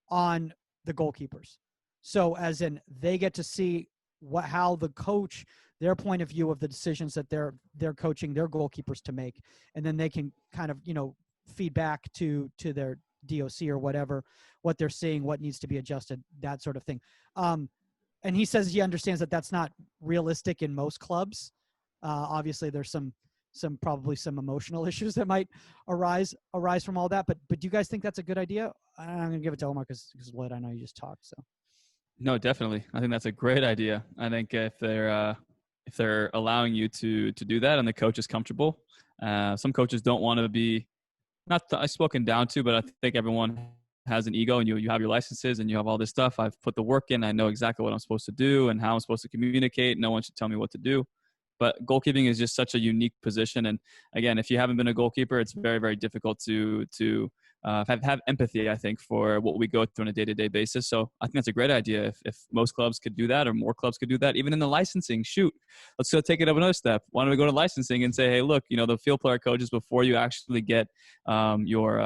on the goalkeepers. So as in they get to see how the coach, their point of view of the decisions that they're coaching their goalkeepers to make, and then they can kind of feed back to their DOC or whatever, what they're seeing, what needs to be adjusted, that sort of thing. And he says he understands that that's not realistic in most clubs. Obviously, there's probably some emotional issues that might arise from all that. But do you guys think that's a good idea? I'm going to give it to Omar because Lloyd, I know you just talked. So. No, definitely. I think that's a great idea. I think if they're allowing you to do that and the coach is comfortable, some coaches don't want to be spoken down to, but I think everyone has an ego, and you have your licenses and you have all this stuff. I've put the work in. I know exactly what I'm supposed to do and how I'm supposed to communicate. No one should tell me what to do. But goalkeeping is just such a unique position. And again, if you haven't been a goalkeeper, it's very, very difficult to have empathy, I think, for what we go through on a day-to-day basis. So I think that's a great idea. If most clubs could do that, or more clubs could do that, even in the licensing, let's go take it up another step. Why don't we go to licensing and say, hey, look, the field player coaches, before you actually get your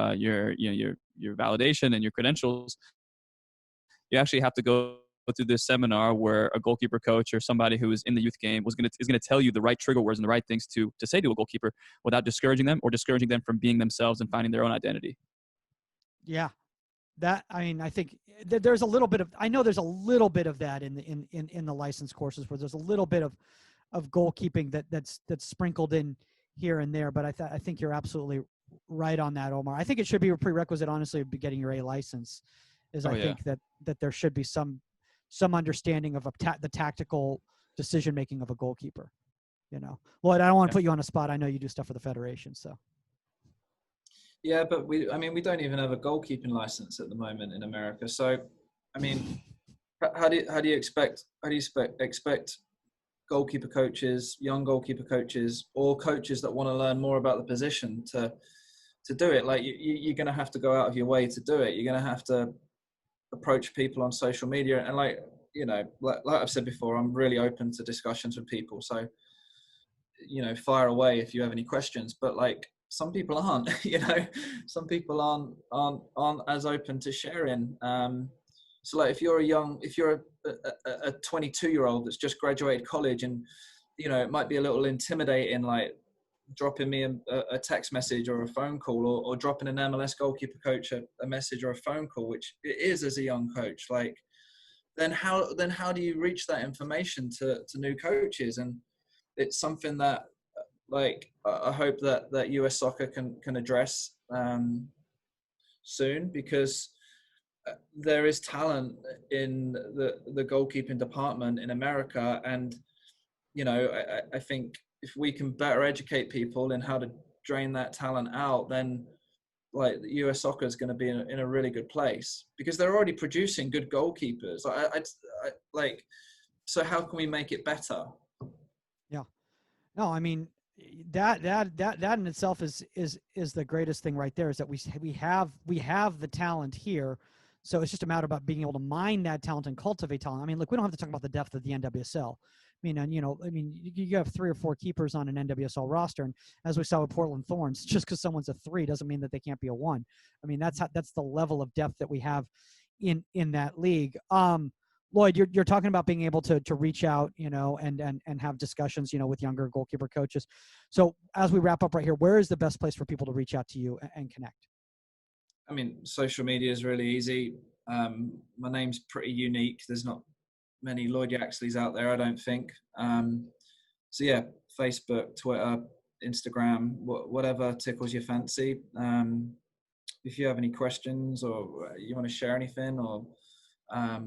validation and your credentials, you actually have to go through this seminar where a goalkeeper coach or somebody who is in the youth game is going to tell you the right trigger words and the right things to say to a goalkeeper without discouraging them or discouraging them from being themselves and finding their own identity. Yeah, I think there's a little bit of, I know there's a little bit of that in the license courses where there's a little bit of goalkeeping that's sprinkled in here and there. But I think you're absolutely right on that, Omar. I think it should be a prerequisite, honestly, of getting your A license. Think that there should be some understanding of the tactical decision making of a goalkeeper. Lloyd, I don't want to put you on a spot. I know you do stuff for the federation, so. Yeah, but we don't even have a goalkeeping license at the moment in America. So, how do you expect goalkeeper coaches, young goalkeeper coaches, or coaches that want to learn more about the position to do it? Like you're going to have to go out of your way to do it. You're going to have to approach people on social media, and like I've said before, I'm really open to discussions with people. So, fire away if you have any questions. But like, some people aren't, some people aren't as open to sharing. So like if you're a 22-year-old that's just graduated college, and, it might be a little intimidating, like dropping me a text message or a phone call, or dropping an MLS goalkeeper coach a message or a phone call, which it is as a young coach, like, then how do you reach that information to new coaches? And it's something that, like, I hope that US soccer can address soon, because there is talent in the goalkeeping department in America. And, I think if we can better educate people in how to drain that talent out, then like US soccer is going to be in a really good place, because they're already producing good goalkeepers. So how can we make it better? Yeah. No, that in itself is the greatest thing right there, is that we have the talent here. So it's just a matter about being able to mine that talent and cultivate talent. Look, we don't have to talk about the depth of the NWSL. You have 3 or 4 keepers on an NWSL roster, and as we saw with Portland Thorns, just because someone's a 3 doesn't mean that they can't be a 1. That's the level of depth that we have in that league. Lloyd, you're talking about being able to reach out, and have discussions, with younger goalkeeper coaches. So as we wrap up right here, where is the best place for people to reach out to you and connect? Social media is really easy. My name's pretty unique. There's not many Lloyd Yaxleys out there, I don't think. So yeah, Facebook, Twitter, Instagram, whatever tickles your fancy. If you have any questions or you want to share anything, or I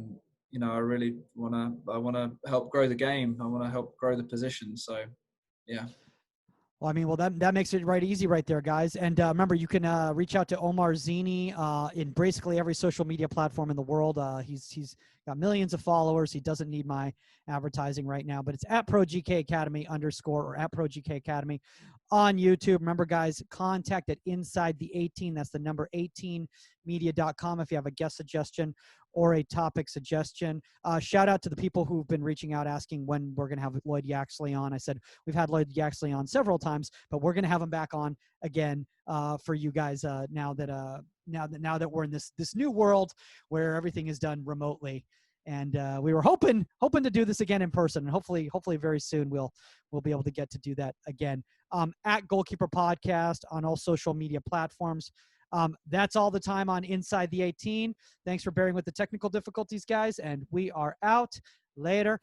really want to help grow the game. I want to help grow the position. So, yeah. Well, I mean, that makes it right easy right there, guys. And remember, you can reach out to Omar Zini in basically every social media platform in the world. He's got millions of followers. He doesn't need my advertising right now, but it's at ProGK Academy_ or at ProGK Academy on YouTube. Remember, guys, contact at Inside the 18. That's the number 18media.com if you have a guest suggestion or a topic suggestion. Shout out to the people who've been reaching out asking when we're going to have Lloyd Yaxley on. I said we've had Lloyd Yaxley on several times, but we're going to have him back on again for you guys now that we're in this new world where everything is done remotely. And we were hoping to do this again in person, and hopefully very soon we'll be able to get to do that again. At Goalkeeper Podcast on all social media platforms. That's all the time on Inside the 18. Thanks for bearing with the technical difficulties, guys, and we are out. Later.